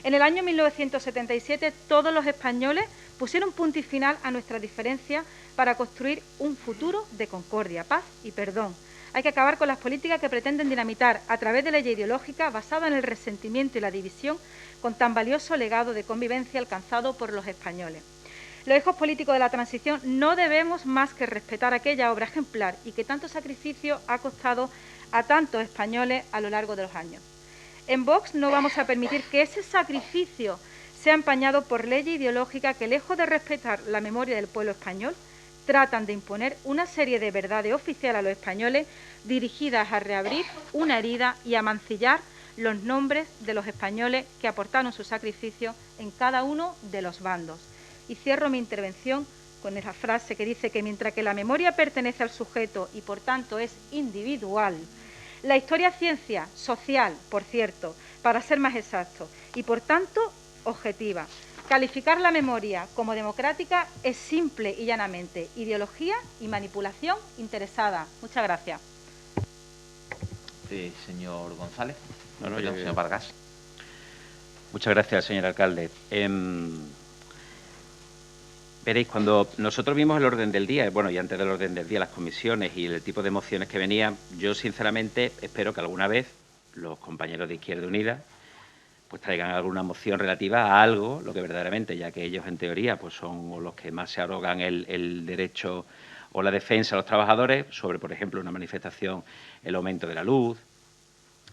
E: En el año 1977 todos los españoles pusieron punto y final a nuestra diferencia para construir un futuro de concordia, paz y perdón. Hay que acabar con las políticas que pretenden dinamitar a través de leyes ideológicas basadas en el resentimiento y la división con tan valioso legado de convivencia alcanzado por los españoles. Los hijos políticos de la transición no debemos más que respetar aquella obra ejemplar y que tanto sacrificio ha costado a tantos españoles a lo largo de los años. En Vox no vamos a permitir que ese sacrificio sea empañado por leyes ideológicas que, lejos de respetar la memoria del pueblo español, tratan de imponer una serie de verdades oficiales a los españoles dirigidas a reabrir una herida y a mancillar los nombres de los españoles que aportaron su sacrificio en cada uno de los bandos. Y cierro mi intervención con esa frase que dice que mientras que la memoria pertenece al sujeto y por tanto es individual, la historia es ciencia social, por cierto, para ser más exacto, y por tanto objetiva. Calificar la memoria como democrática es simple y llanamente ideología y manipulación interesada. Muchas gracias.
B: Señor González.
I: Señor Vargas. Muchas gracias, señor alcalde. Veréis, cuando nosotros vimos el orden del día, bueno, y antes del orden del día, las comisiones y el tipo de mociones que venían, yo sinceramente espero que alguna vez los compañeros de Izquierda Unida pues traigan alguna moción relativa a algo, lo que verdaderamente, ya que ellos en teoría pues son los que más se arrogan el derecho o la defensa a los trabajadores, sobre, por ejemplo, una manifestación, el aumento de la luz,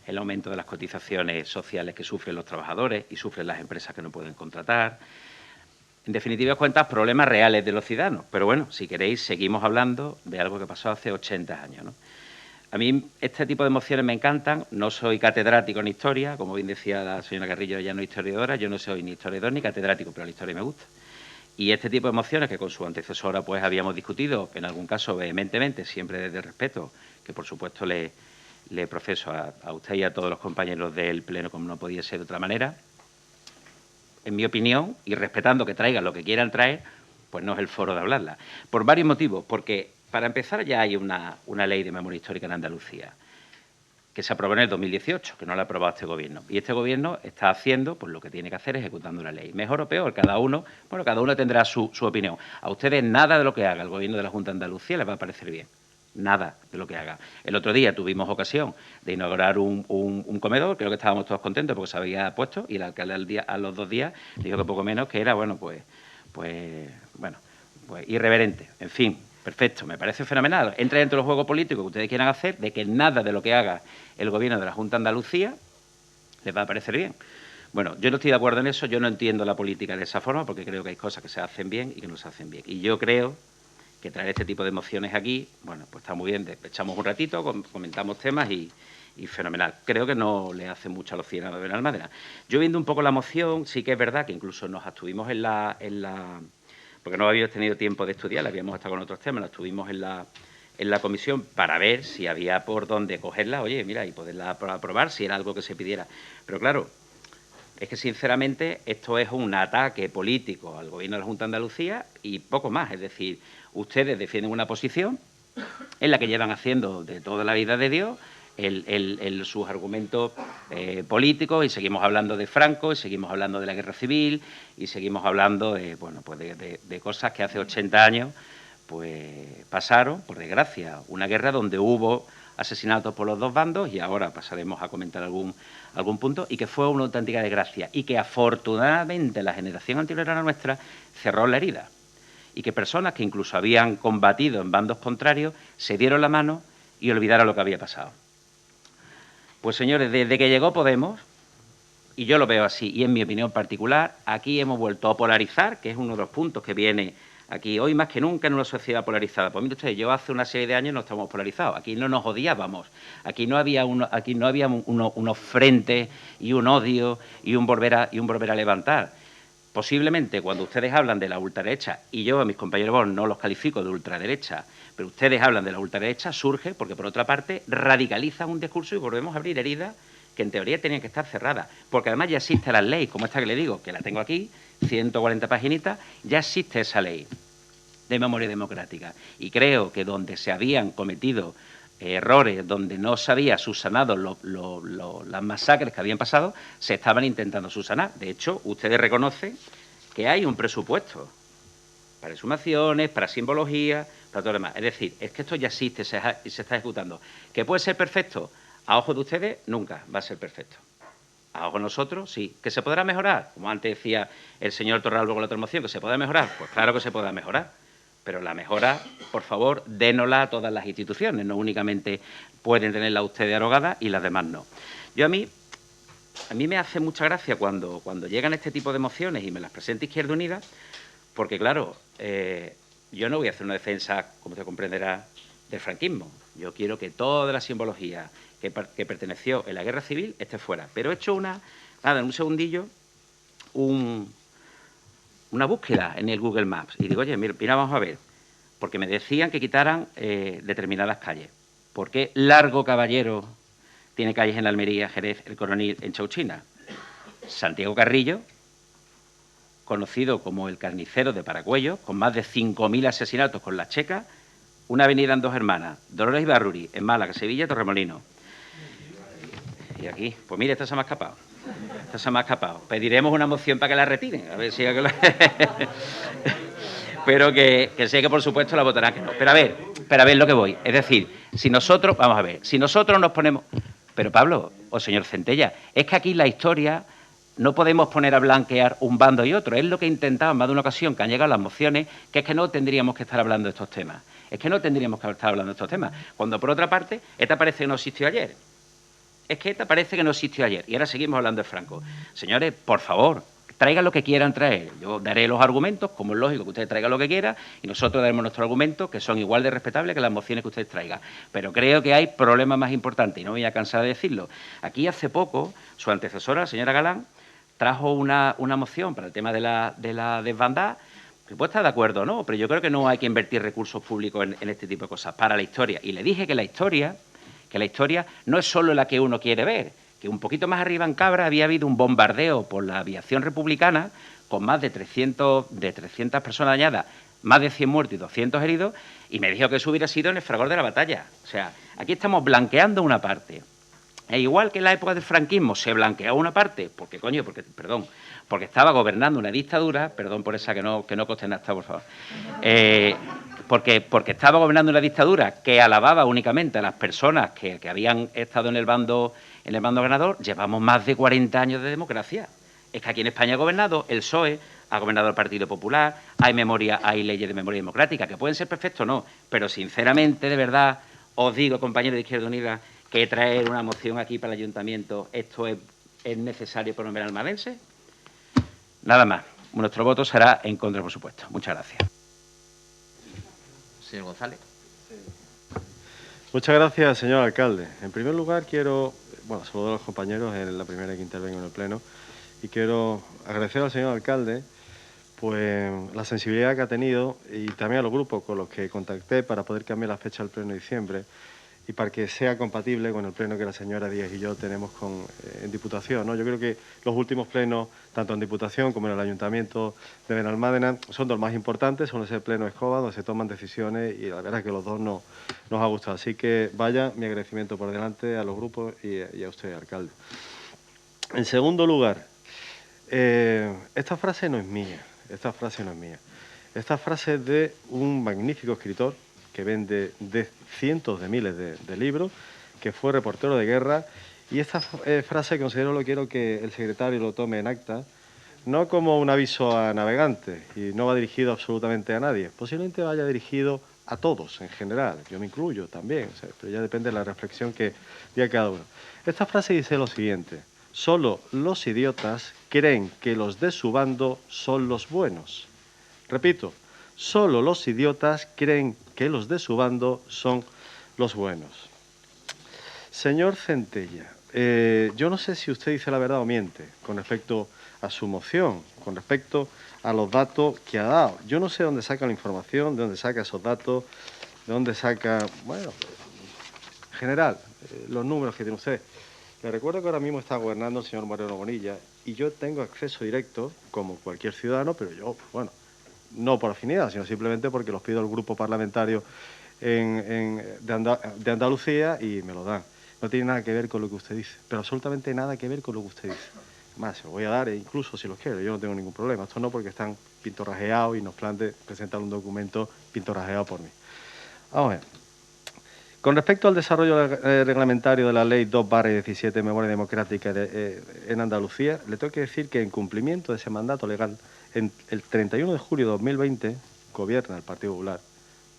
I: el aumento de las cotizaciones sociales que sufren los trabajadores y sufren las empresas que no pueden contratar. En definitiva, cuentas problemas reales de los ciudadanos. Pero bueno, si queréis, seguimos hablando de algo que pasó hace 80 años, ¿no? A mí este tipo de mociones me encantan. No soy catedrático en historia, como bien decía la señora Carrillo, ella no es historiadora. Yo no soy ni historiador ni catedrático, pero la historia me gusta. Y este tipo de mociones que con su antecesora pues habíamos discutido, en algún caso vehementemente, siempre desde el respeto, que por supuesto le profeso a usted y a todos los compañeros del Pleno, como no podía ser de otra manera, en mi opinión, y respetando que traigan lo que quieran traer, pues no es el foro de hablarla. Por varios motivos, porque para empezar ya hay una ley de memoria histórica en Andalucía que se aprobó en el 2018, que no la ha aprobado este Gobierno. Y este Gobierno está haciendo pues lo que tiene que hacer, ejecutando la ley. Mejor o peor, cada uno tendrá su opinión. A ustedes nada de lo que haga el Gobierno de la Junta de Andalucía les va a parecer bien. Nada de lo que haga. El otro día tuvimos ocasión de inaugurar un comedor, creo que estábamos todos contentos porque se había puesto, y el alcalde a los 2 días dijo que poco menos que era, irreverente. En fin, perfecto, me parece fenomenal. Entra dentro del juego político que ustedes quieran hacer, de que nada de lo que haga el Gobierno de la Junta de Andalucía les va a parecer bien. Bueno, yo no estoy de acuerdo en eso, yo no entiendo la política de esa forma, porque creo que hay cosas que se hacen bien y que no se hacen bien. Y yo creo que traer este tipo de mociones aquí, bueno, pues está muy bien, echamos un ratito, comentamos temas y fenomenal. Creo que no le hace mucho a los ciudadanos de Benalmádena. Yo viendo un poco la moción, sí que es verdad que incluso nos abstuvimos porque no habíamos tenido tiempo de estudiarla, habíamos estado con otros temas, nos estuvimos en la comisión para ver si había por dónde cogerla, oye, mira, y poderla aprobar, si era algo que se pidiera. Pero claro, es que sinceramente esto es un ataque político al Gobierno de la Junta de Andalucía y poco más. Es decir, ustedes defienden una posición en la que llevan haciendo de toda la vida de Dios sus argumentos políticos, y seguimos hablando de Franco, y seguimos hablando de la guerra civil, y seguimos hablando de cosas que hace 80 años pues pasaron, por desgracia, una guerra donde hubo asesinatos por los dos bandos, y ahora pasaremos a comentar algún punto, y que fue una auténtica desgracia, y que afortunadamente la generación anterior a la nuestra cerró la herida, y que personas que incluso habían combatido en bandos contrarios se dieron la mano y olvidaron lo que había pasado. Pues señores, desde que llegó Podemos, y yo lo veo así, y en mi opinión particular, aquí hemos vuelto a polarizar, que es uno de los puntos que viene aquí hoy más que nunca en una sociedad polarizada. Pues mire usted, yo hace una serie de años no estamos polarizados, aquí no nos odiábamos, aquí no había unos frentes y un odio y un volver a levantar. Posiblemente cuando ustedes hablan de la ultraderecha, y yo a mis compañeros no los califico de ultraderecha, pero ustedes hablan de la ultraderecha, surge porque, por otra parte, radicalizan un discurso y volvemos a abrir heridas que en teoría tenían que estar cerradas. Porque además ya existe la ley, como esta que le digo, que la tengo aquí, 140 paginitas, ya existe esa ley de memoria democrática. Y creo que donde se habían cometido errores, donde no se había subsanado las masacres que habían pasado, se estaban intentando subsanar. De hecho, ustedes reconocen que hay un presupuesto para exhumaciones, para simbología, para todo lo demás. Es decir, es que esto ya existe y se está ejecutando. ¿Que puede ser perfecto? A ojos de ustedes, nunca va a ser perfecto. A ojos de nosotros, sí. ¿Que se podrá mejorar? Como antes decía el señor Torralbo con la otra moción, ¿que se podrá mejorar? Pues claro que se podrá mejorar. Pero la mejora, por favor, dénosla a todas las instituciones. No únicamente pueden tenerla ustedes arrogada y las demás no. A mí me hace mucha gracia cuando llegan este tipo de mociones y me las presenta Izquierda Unida, porque, claro, yo no voy a hacer una defensa, como se comprenderá, del franquismo. Yo quiero que toda la simbología que perteneció en la guerra civil esté fuera. Pero he hecho en un segundillo, una búsqueda en el Google Maps. Y digo, oye, mira, vamos a ver. Porque me decían que quitaran determinadas calles. ¿Por qué Largo Caballero tiene calles en la Almería, Jerez, El Coronil, en Chauchina? Santiago Carrillo, conocido como el carnicero de Paracuellos, con más de 5.000 asesinatos con las checas, una avenida en Dos Hermanas, Dolores Ibarruri, en Málaga, Sevilla, Torremolinos. Y aquí, pues mire, esta se me ha escapado. Pediremos una moción para que la retiren, a ver si... Pero que sé que, por supuesto, la votarán que no. Pero a ver lo que voy. Es decir, si nosotros nos ponemos... Pero, Pablo, o señor Centella, es que aquí la historia no podemos poner a blanquear un bando y otro. Es lo que he intentado en más de una ocasión, que han llegado las mociones, que es que no tendríamos que estar hablando de estos temas. Cuando, por otra parte, esta parece que no existió ayer. Y ahora seguimos hablando de Franco. Señores, por favor, traigan lo que quieran traer. Yo daré los argumentos, como es lógico que ustedes traigan lo que quieran, y nosotros daremos nuestros argumentos, que son igual de respetables que las mociones que ustedes traigan. Pero creo que hay problemas más importantes, y no me voy a cansar de decirlo. Aquí hace poco, su antecesora, la señora Galán, trajo una moción para el tema de la desbandada, que puede estar de acuerdo o no, pero yo creo que no hay que invertir recursos públicos en este tipo de cosas, para la historia. Y le dije que la historia no es solo la que uno quiere ver, que un poquito más arriba en Cabra había habido un bombardeo por la aviación republicana con más de 300 personas dañadas, más de 100 muertos y 200 heridos, y me dijo que eso hubiera sido en el fragor de la batalla. O sea, aquí estamos blanqueando una parte. E igual que en la época del franquismo se blanqueó una parte, porque estaba gobernando una dictadura, perdón por esa que no coste nada, por favor, porque estaba gobernando una dictadura que alababa únicamente a las personas que habían estado en el bando ganador. Llevamos más de 40 años de democracia. Es que aquí en España ha gobernado el PSOE, ha gobernado el Partido Popular, hay leyes de memoria democrática, que pueden ser perfectos o no, pero sinceramente, de verdad, os digo, compañeros de Izquierda Unida, que traer una moción aquí para el Ayuntamiento, ¿esto es necesario por nombre almadense? Nada más. Nuestro voto será en contra, por supuesto. Muchas gracias.
B: Señor González.
J: Muchas gracias, señor alcalde. En primer lugar, quiero saludar a los compañeros, es la primera que intervengo en el Pleno, y quiero agradecer al señor alcalde pues la sensibilidad que ha tenido y también a los grupos con los que contacté para poder cambiar la fecha del Pleno de diciembre y para que sea compatible con el pleno que la señora Díaz y yo tenemos en Diputación, ¿no? Yo creo que los últimos plenos, tanto en Diputación como en el Ayuntamiento de Benalmádena, son los más importantes, son ese pleno escoba donde se toman decisiones y la verdad es que los dos nos ha gustado. Así que vaya mi agradecimiento por delante a los grupos y a usted, alcalde. En segundo lugar, esta frase no es mía, esta frase es de un magnífico escritor que vende cientos de miles de libros, que fue reportero de guerra, y esta frase quiero que el secretario lo tome en acta, no como un aviso a navegantes, y no va dirigido absolutamente a nadie, posiblemente vaya dirigido a todos en general, yo me incluyo también, pero ya depende de la reflexión que diga cada uno. Esta frase dice lo siguiente: solo los idiotas creen que los de su bando son los buenos. Repito, solo los idiotas creen que los de su bando son los buenos. Señor Centella, yo no sé si usted dice la verdad o miente con respecto a su moción, con respecto a los datos que ha dado. Yo no sé dónde saca la información, de dónde saca esos datos, de dónde saca, en general, los números que tiene usted. Le recuerdo que ahora mismo está gobernando el señor Moreno Bonilla y yo tengo acceso directo, como cualquier ciudadano, pero yo, no por afinidad, sino simplemente porque los pido al grupo parlamentario de Andalucía y me lo dan. No tiene nada que ver con lo que usted dice, pero absolutamente nada que ver con lo que usted dice. Más, se lo voy a dar incluso si los quiero, yo no tengo ningún problema. Esto no porque están pintorrajeados y nos plantean presentar un documento pintorrajeado por mí. Vamos a ver. Con respecto al desarrollo reglamentario de la Ley 2/17 de Memoria Democrática en Andalucía, le tengo que decir que en cumplimiento de ese mandato legal, el 31 de julio de 2020, gobierna el Partido Popular,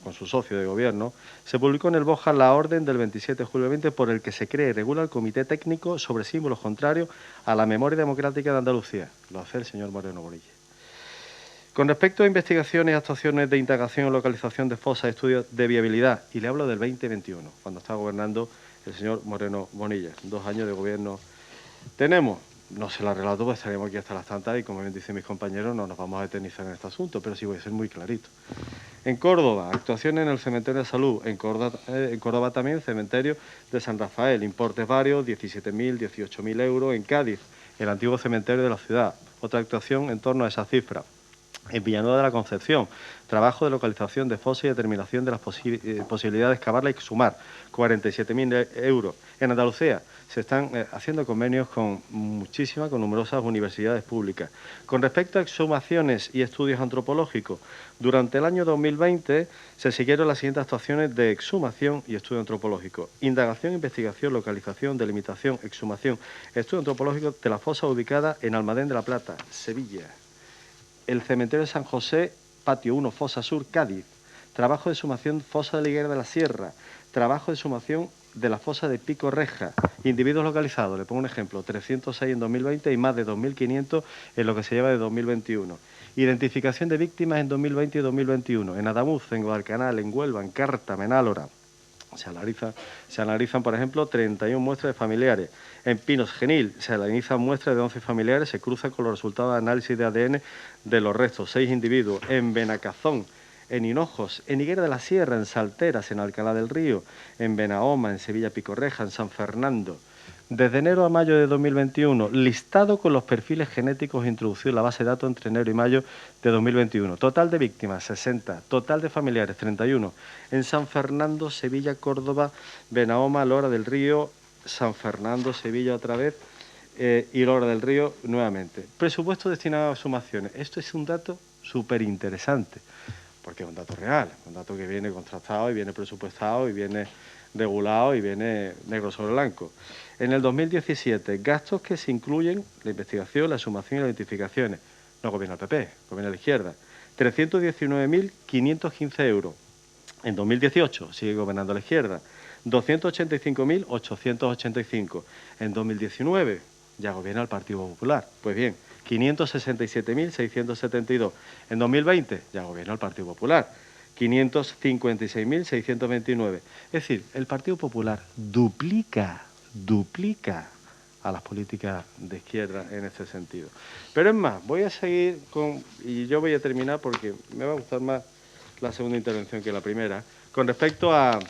J: con su socio de gobierno, se publicó en el BOJA la orden del 27 de julio de 2020 por el que se crea y regula el Comité Técnico sobre símbolos contrarios a la memoria democrática de Andalucía. Lo hace el señor Moreno Bonilla. Con respecto a investigaciones y actuaciones de indagación o localización de fosas, estudios de viabilidad, y le hablo del 2021, cuando está gobernando el señor Moreno Bonilla, 2 años de gobierno tenemos. No se la relato, pues estaremos aquí hasta las tantas y, como bien dicen mis compañeros, no nos vamos a eternizar en este asunto, pero sí voy a ser muy clarito. En Córdoba, actuaciones en el cementerio de Salud. En Córdoba también, cementerio de San Rafael, importes varios, 17.000, 18.000 euros. En Cádiz, el antiguo cementerio de la ciudad, otra actuación en torno a esa cifra. En Villanueva de la Concepción, trabajo de localización de fosas y determinación de las posibilidades de excavarla y exhumar, 47.000 euros. En Andalucía se están haciendo convenios con numerosas universidades públicas. Con respecto a exhumaciones y estudios antropológicos, durante el año 2020 se siguieron las siguientes actuaciones de exhumación y estudio antropológico: indagación, investigación, localización, delimitación, exhumación, estudio antropológico de la fosa ubicada en Almadén de la Plata, Sevilla. El cementerio de San José, Patio 1, Fosa Sur, Cádiz. Trabajo de exhumación, fosa de la Higuera de la Sierra. Trabajo de exhumación de la fosa de Pico Reja. Individuos localizados, le pongo un ejemplo, 306 en 2020 y más de 2.500 en lo que se lleva de 2021. Identificación de víctimas en 2020 y 2021. En Adamuz, en Guadalcanal, en Huelva, en Cártama, en Álora. Se analizan, por ejemplo, 31 muestras de familiares. En Pinos Genil se analizan muestras de 11 familiares, se cruzan con los resultados de análisis de ADN de los restos, 6 individuos. En Benacazón, en Hinojos, en Higuera de la Sierra, en Salteras, en Alcalá del Río, en Benahoma, en Sevilla Picorreja, en San Fernando. Desde enero a mayo de 2021, listado con los perfiles genéticos introducidos en la base de datos entre enero y mayo de 2021. Total de víctimas, 60. Total de familiares, 31. En San Fernando, Sevilla, Córdoba, Benahoma, Lora del Río, San Fernando, Sevilla otra vez y Lora del Río nuevamente. Presupuesto destinado a sumaciones. Esto es un dato súper interesante, porque es un dato real, un dato que viene contrastado y viene presupuestado y viene regulado y viene negro sobre blanco. En el 2017, gastos que se incluyen la investigación, la sumación y las identificaciones. No gobierna el PP, gobierna la izquierda. 319.515 euros. En 2018 sigue gobernando la izquierda. 285.885. En 2019 ya gobierna el Partido Popular. Pues bien, 567.672. En 2020 ya gobierna el Partido Popular. 556.629. Es decir, el Partido Popular duplica a las políticas de izquierda en este sentido. Pero es más, voy a seguir y yo voy a terminar porque me va a gustar más la segunda intervención que la primera, con respecto al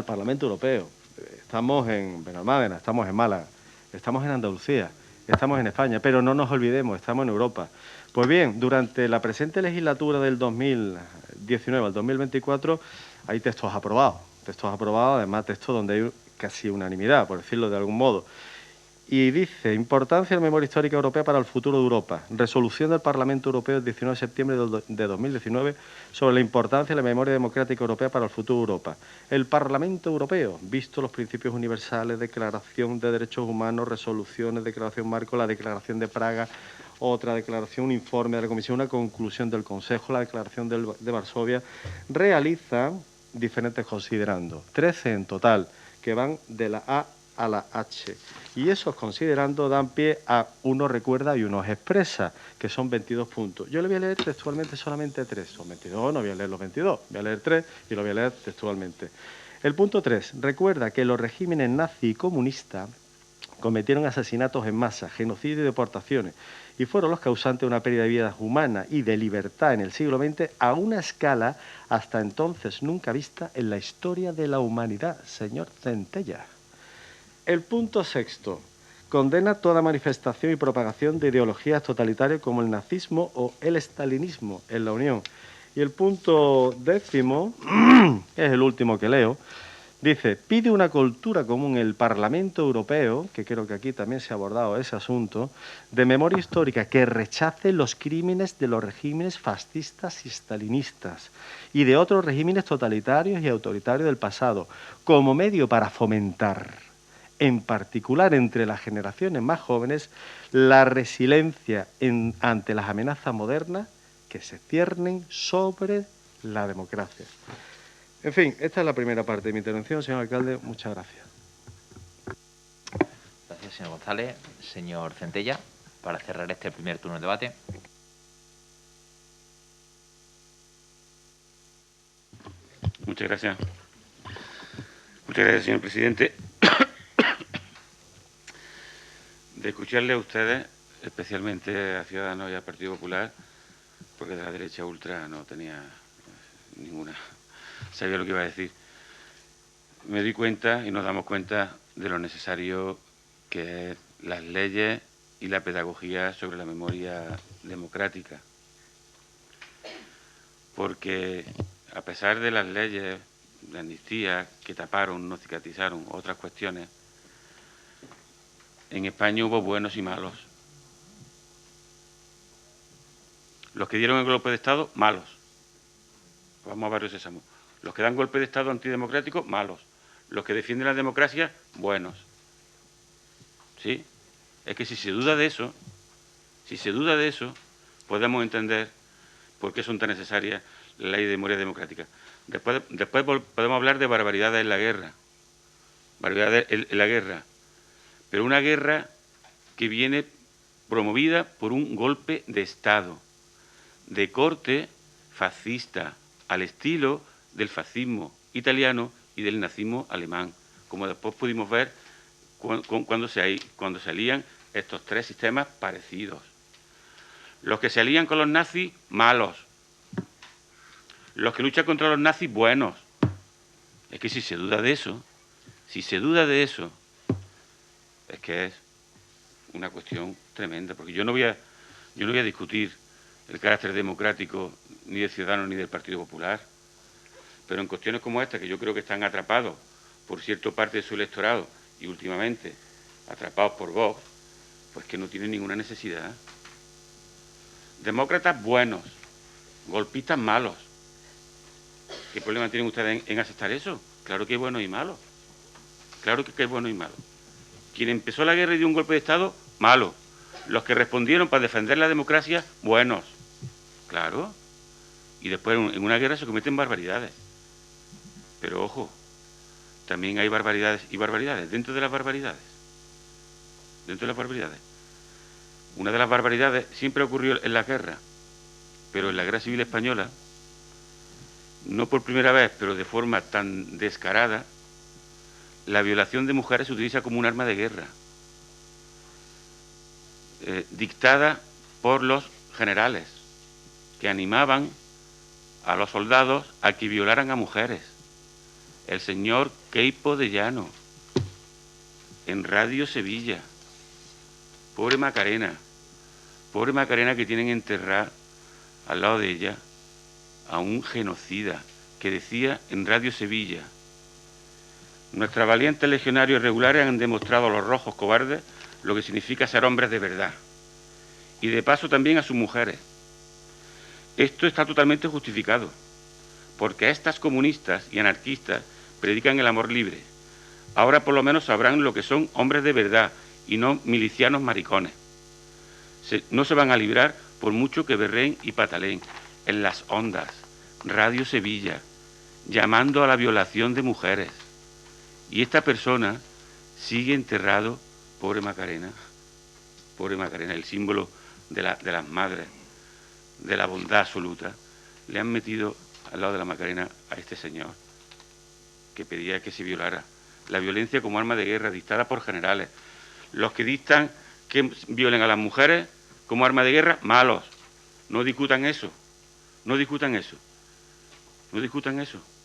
J: Parlamento Europeo. Estamos en Benalmádena, estamos en Málaga, estamos en Andalucía, estamos en España, pero no nos olvidemos, estamos en Europa. Pues bien, durante la presente legislatura del 2019 al 2024 hay textos aprobados, además textos donde hay casi unanimidad, por decirlo de algún modo. Y dice, importancia de la memoria histórica europea para el futuro de Europa. Resolución del Parlamento Europeo del 19 de septiembre de 2019 sobre la importancia de la memoria democrática europea para el futuro de Europa. El Parlamento Europeo, visto los principios universales, Declaración de Derechos Humanos, resoluciones, Declaración Marco, la Declaración de Praga, otra declaración, un informe de la Comisión, una conclusión del Consejo, la Declaración de Varsovia, realiza diferentes considerandos, 13 en total, que van de la A a la H. Y esos considerando dan pie a unos recuerda y unos expresa, que son 22 puntos. Yo le voy a leer textualmente solamente 3. Son 22, no voy a leer los 22. Voy a leer 3 y lo voy a leer textualmente. El punto 3. Recuerda que los regímenes nazi y comunista cometieron asesinatos en masa, genocidio y deportaciones, y fueron los causantes de una pérdida de vidas humanas y de libertad en el siglo XX a una escala hasta entonces nunca vista en la historia de la humanidad, señor Centella. El punto 6. Condena toda manifestación y propagación de ideologías totalitarias como el nazismo o el estalinismo en la Unión. Y el punto 10, es el último que leo, dice, pide una cultura común en el Parlamento Europeo, que creo que aquí también se ha abordado ese asunto, de memoria histórica que rechace los crímenes de los regímenes fascistas y estalinistas y de otros regímenes totalitarios y autoritarios del pasado, como medio para fomentar, en particular entre las generaciones más jóvenes, la resiliencia ante las amenazas modernas que se ciernen sobre la democracia. En fin, esta es la primera parte de mi intervención, señor alcalde. Muchas gracias.
B: Gracias, señor González. Señor Centella, para cerrar este primer turno de debate.
H: Muchas gracias. Muchas gracias, señor presidente. De escucharle a ustedes, especialmente a Ciudadanos y al Partido Popular, porque de la derecha ultra no tenía ninguna, sabía lo que iba a decir. Me di cuenta y nos damos cuenta de lo necesario que es las leyes y la pedagogía sobre la memoria democrática. Porque a pesar de las leyes de amnistía que taparon, no cicatrizaron otras cuestiones, en España hubo buenos y malos. Los que dieron el golpe de Estado, malos. Vamos a Barrio Sésamo. Los que dan golpe de Estado antidemocrático, malos. Los que defienden la democracia, buenos. ¿Sí? Es que si se duda de eso, podemos entender por qué son tan necesarias las leyes de memoria democrática. Después podemos hablar de barbaridades en la guerra. Barbaridades en la guerra. Pero una guerra que viene promovida por un golpe de Estado, de corte fascista, al estilo del fascismo italiano y del nazismo alemán, como después pudimos ver cuando se alían estos tres sistemas parecidos. Los que se alían con los nazis, malos. Los que luchan contra los nazis, buenos. Es que si se duda de eso, Es que es una cuestión tremenda, porque yo no voy a discutir el carácter democrático ni de Ciudadanos ni del Partido Popular, pero en cuestiones como esta, que yo creo que están atrapados por cierta parte de su electorado y últimamente atrapados por Vox, pues que no tienen ninguna necesidad. Demócratas buenos, golpistas malos. ¿Qué problema tienen ustedes en aceptar eso? Claro que hay buenos y malos. Claro que hay buenos y malos. Quien empezó la guerra y dio un golpe de Estado, malo. Los que respondieron para defender la democracia, buenos. Claro. Y después en una guerra se cometen barbaridades. Pero ojo, también hay barbaridades y barbaridades. Dentro de las barbaridades. Una de las barbaridades siempre ocurrió en la guerra, pero en la Guerra Civil Española, no por primera vez, pero de forma tan descarada, la violación de mujeres se utiliza como un arma de guerra, dictada por los generales, que animaban a los soldados a que violaran a mujeres. El señor Queipo de Llano, en Radio Sevilla. Pobre Macarena que tienen enterrada al lado de ella a un genocida que decía en Radio Sevilla: nuestros valientes legionarios regulares han demostrado a los rojos cobardes lo que significa ser hombres de verdad, y de paso también a sus mujeres. Esto está totalmente justificado, porque estas comunistas y anarquistas predican el amor libre. Ahora por lo menos sabrán lo que son hombres de verdad y no milicianos maricones. No se van a librar por mucho que berreen y pataleen en las ondas. Radio Sevilla, llamando a la violación de mujeres. Y esta persona sigue enterrado, pobre Macarena, el símbolo de las madres, de la bondad absoluta. Le han metido al lado de la Macarena a este señor que pedía que se violara. La violencia como arma de guerra dictada por generales. Los que dictan que violen a las mujeres como arma de guerra, malos. No discutan eso,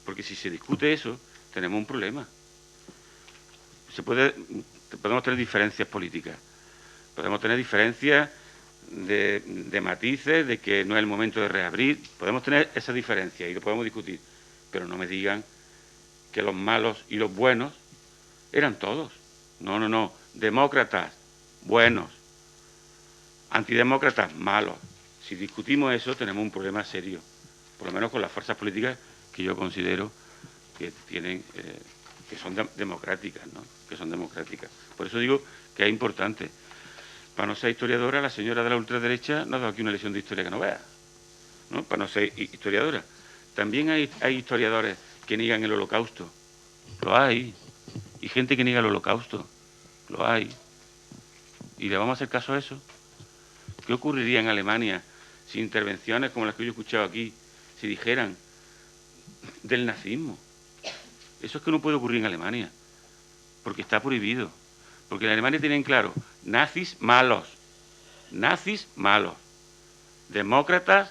H: porque si se discute eso, tenemos un problema. Podemos tener diferencias políticas, podemos tener diferencias de matices, de que no es el momento de reabrir, podemos tener esas diferencias y lo podemos discutir, pero no me digan que los malos y los buenos eran todos. No. Demócratas, buenos. Antidemócratas, malos. Si discutimos eso, tenemos un problema serio, por lo menos con las fuerzas políticas que yo considero que tienen, que son democráticas, ¿no? Que son democráticas. Por eso digo que es importante. Para no ser historiadora, la señora de la ultraderecha nos ha dado aquí una lección de historia que no vea, ¿no? Para no ser historiadora. También hay historiadores que niegan el Holocausto. Lo hay. Y gente que niega el Holocausto. Lo hay. ¿Y le vamos a hacer caso a eso? ¿Qué ocurriría en Alemania si intervenciones como las que yo he escuchado aquí se dijeran del nazismo? Eso es que no puede ocurrir en Alemania, porque está prohibido. Porque en Alemania tienen claro, nazis malos, demócratas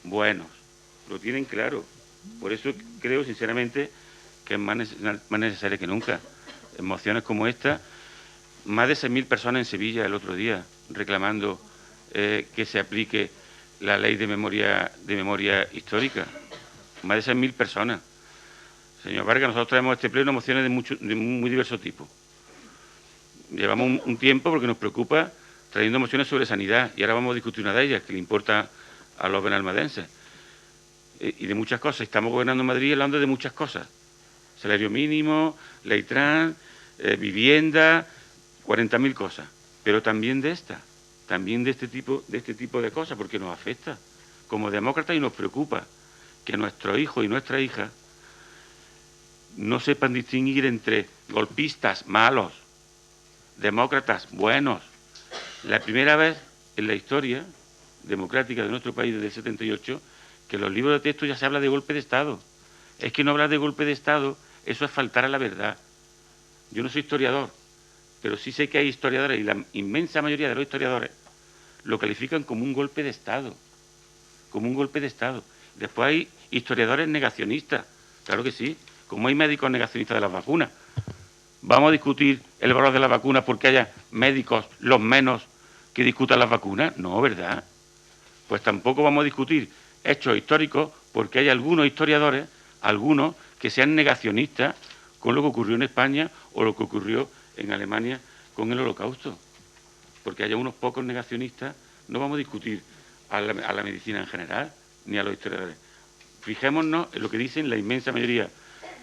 H: buenos. Lo tienen claro. Por eso creo, sinceramente, que es más necesario que nunca. En mociones como esta, más de 6.000 personas en Sevilla el otro día reclamando que se aplique la ley de memoria histórica. Más de 6.000 personas. Señor Vargas, nosotros traemos a este pleno mociones de muy diversos tipos. Llevamos un tiempo porque nos preocupa trayendo mociones sobre sanidad y ahora vamos a discutir una de ellas que le importa a los benalmadenses. Y de muchas cosas. Estamos gobernando en Madrid hablando de muchas cosas. Salario mínimo, ley trans, vivienda, 40.000 cosas. Pero también de este tipo de cosas, porque nos afecta como demócratas y nos preocupa que nuestros hijos y nuestras hijas no sepan distinguir entre golpistas malos, demócratas buenos. La primera vez en la historia democrática de nuestro país desde el 78 que en los libros de texto ya se habla de golpe de Estado. Es que no hablar de golpe de Estado, eso es faltar a la verdad. Yo no soy historiador, pero sí sé que hay historiadores, y la inmensa mayoría de los historiadores lo califican como un golpe de Estado. Después hay historiadores negacionistas, claro que sí, como hay médicos negacionistas de las vacunas. ¿Vamos a discutir el valor de las vacunas porque haya médicos, los menos, que discutan las vacunas? No, ¿verdad? Pues tampoco vamos a discutir hechos históricos porque hay algunos historiadores, algunos que sean negacionistas con lo que ocurrió en España o lo que ocurrió en Alemania con el Holocausto. Porque haya unos pocos negacionistas, no vamos a discutir a la medicina en general, ni a los historiadores. Fijémonos en lo que dicen la inmensa mayoría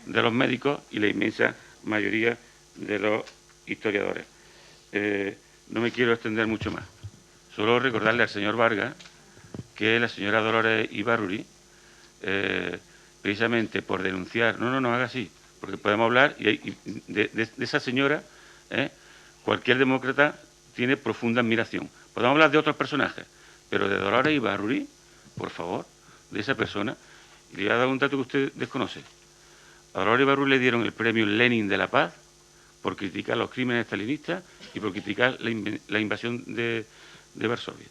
H: de los médicos y la inmensa mayoría de los historiadores. No me quiero extender mucho más. Solo recordarle al señor Vargas que la señora Dolores Ibárruri, precisamente por denunciar... No haga así, porque podemos hablar y de esa señora, cualquier demócrata tiene profunda admiración. Podemos hablar de otros personajes, pero de Dolores Ibárruri, por favor, de esa persona. Y le voy a dar un dato que usted desconoce. A Dolores Ibárruri le dieron el premio Lenin de la Paz por criticar los crímenes estalinistas y por criticar la invasión de Varsovia.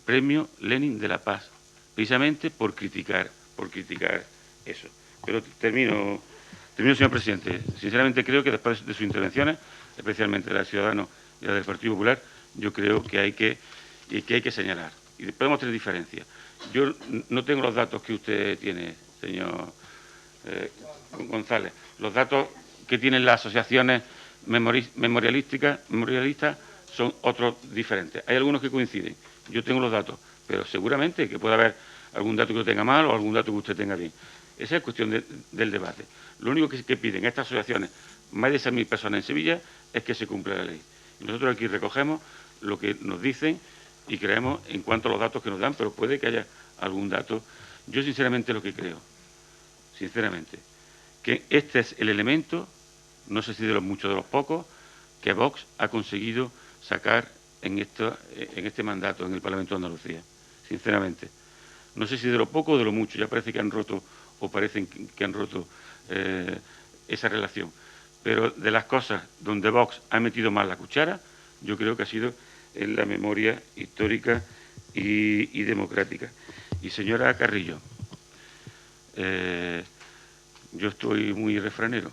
H: Premio Lenin de la Paz, precisamente por criticar eso. Pero termino, señor presidente. Sinceramente creo que después de sus intervenciones, especialmente de la Ciudadanos y la del Partido Popular, yo creo que hay que señalar. Y podemos tener diferencias. Yo no tengo los datos que usted tiene, señor González. Los datos que tienen las asociaciones memorialistas son otros diferentes. Hay algunos que coinciden. Yo tengo los datos, pero seguramente que puede haber algún dato que yo tenga mal o algún dato que usted tenga bien. Esa es cuestión del debate. Lo único que piden estas asociaciones, más de 6.000 personas en Sevilla, es que se cumpla la ley. Y nosotros aquí recogemos lo que nos dicen y creemos en cuanto a los datos que nos dan, pero puede que haya algún dato. Yo sinceramente lo que creo, que este es el elemento, no sé si de los muchos o de los pocos, que Vox ha conseguido sacar en este mandato en el Parlamento de Andalucía, sinceramente. No sé si de lo poco o de lo mucho, ya parece que han roto o parecen que han roto esa relación. Pero de las cosas donde Vox ha metido más la cuchara, yo creo que ha sido en la memoria histórica y democrática. Y señora Carrillo, yo estoy muy refranero.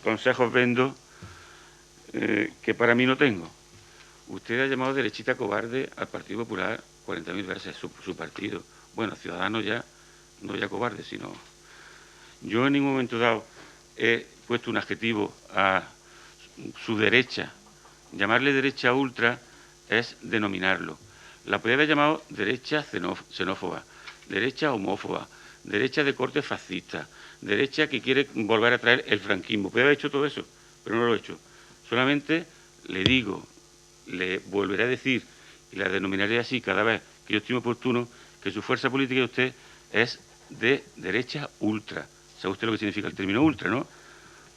H: Consejos vendo que para mí no tengo. Usted ha llamado derechita cobarde al Partido Popular 40.000 veces, su partido. Bueno, Ciudadanos ya, no ya cobarde, sino... Yo en ningún momento dado he puesto un adjetivo a su derecha. Llamarle derecha ultra es denominarlo. La podría haber llamado derecha xenófoba, derecha homófoba, derecha de corte fascista, derecha que quiere volver a traer el franquismo. Podría haber hecho todo eso, pero no lo he hecho. Solamente le digo, le volveré a decir y la denominaré así cada vez que yo estime oportuno, que su fuerza política de usted es de derecha ultra. ¿Sabe usted lo que significa el término ultra, no?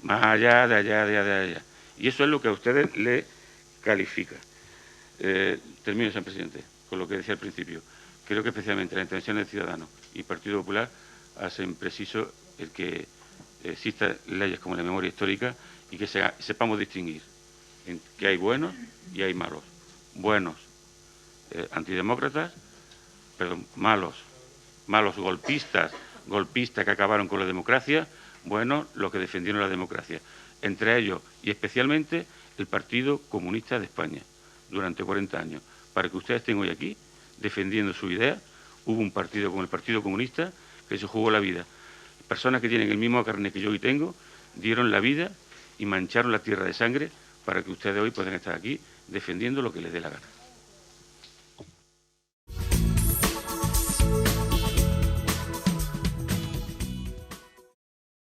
H: Más allá, de allá, de allá, de allá. Y eso es lo que a ustedes le califica. Termino, señor presidente, con lo que decía al principio. Creo que especialmente la intervención del Ciudadanos y Partido Popular hacen preciso el que existan leyes como la memoria histórica y que sepamos distinguir en que hay buenos y hay malos. Buenos antidemócratas, perdón, malos golpistas que acabaron con la democracia, buenos los que defendieron la democracia. Entre ellos y especialmente el Partido Comunista de España, durante 40 años. Para que ustedes estén hoy aquí defendiendo su idea, hubo un partido como el Partido Comunista que se jugó la vida. Personas que tienen el mismo carnet que yo hoy tengo, dieron la vida y mancharon la tierra de sangre para que ustedes hoy puedan estar aquí defendiendo lo que les dé la gana.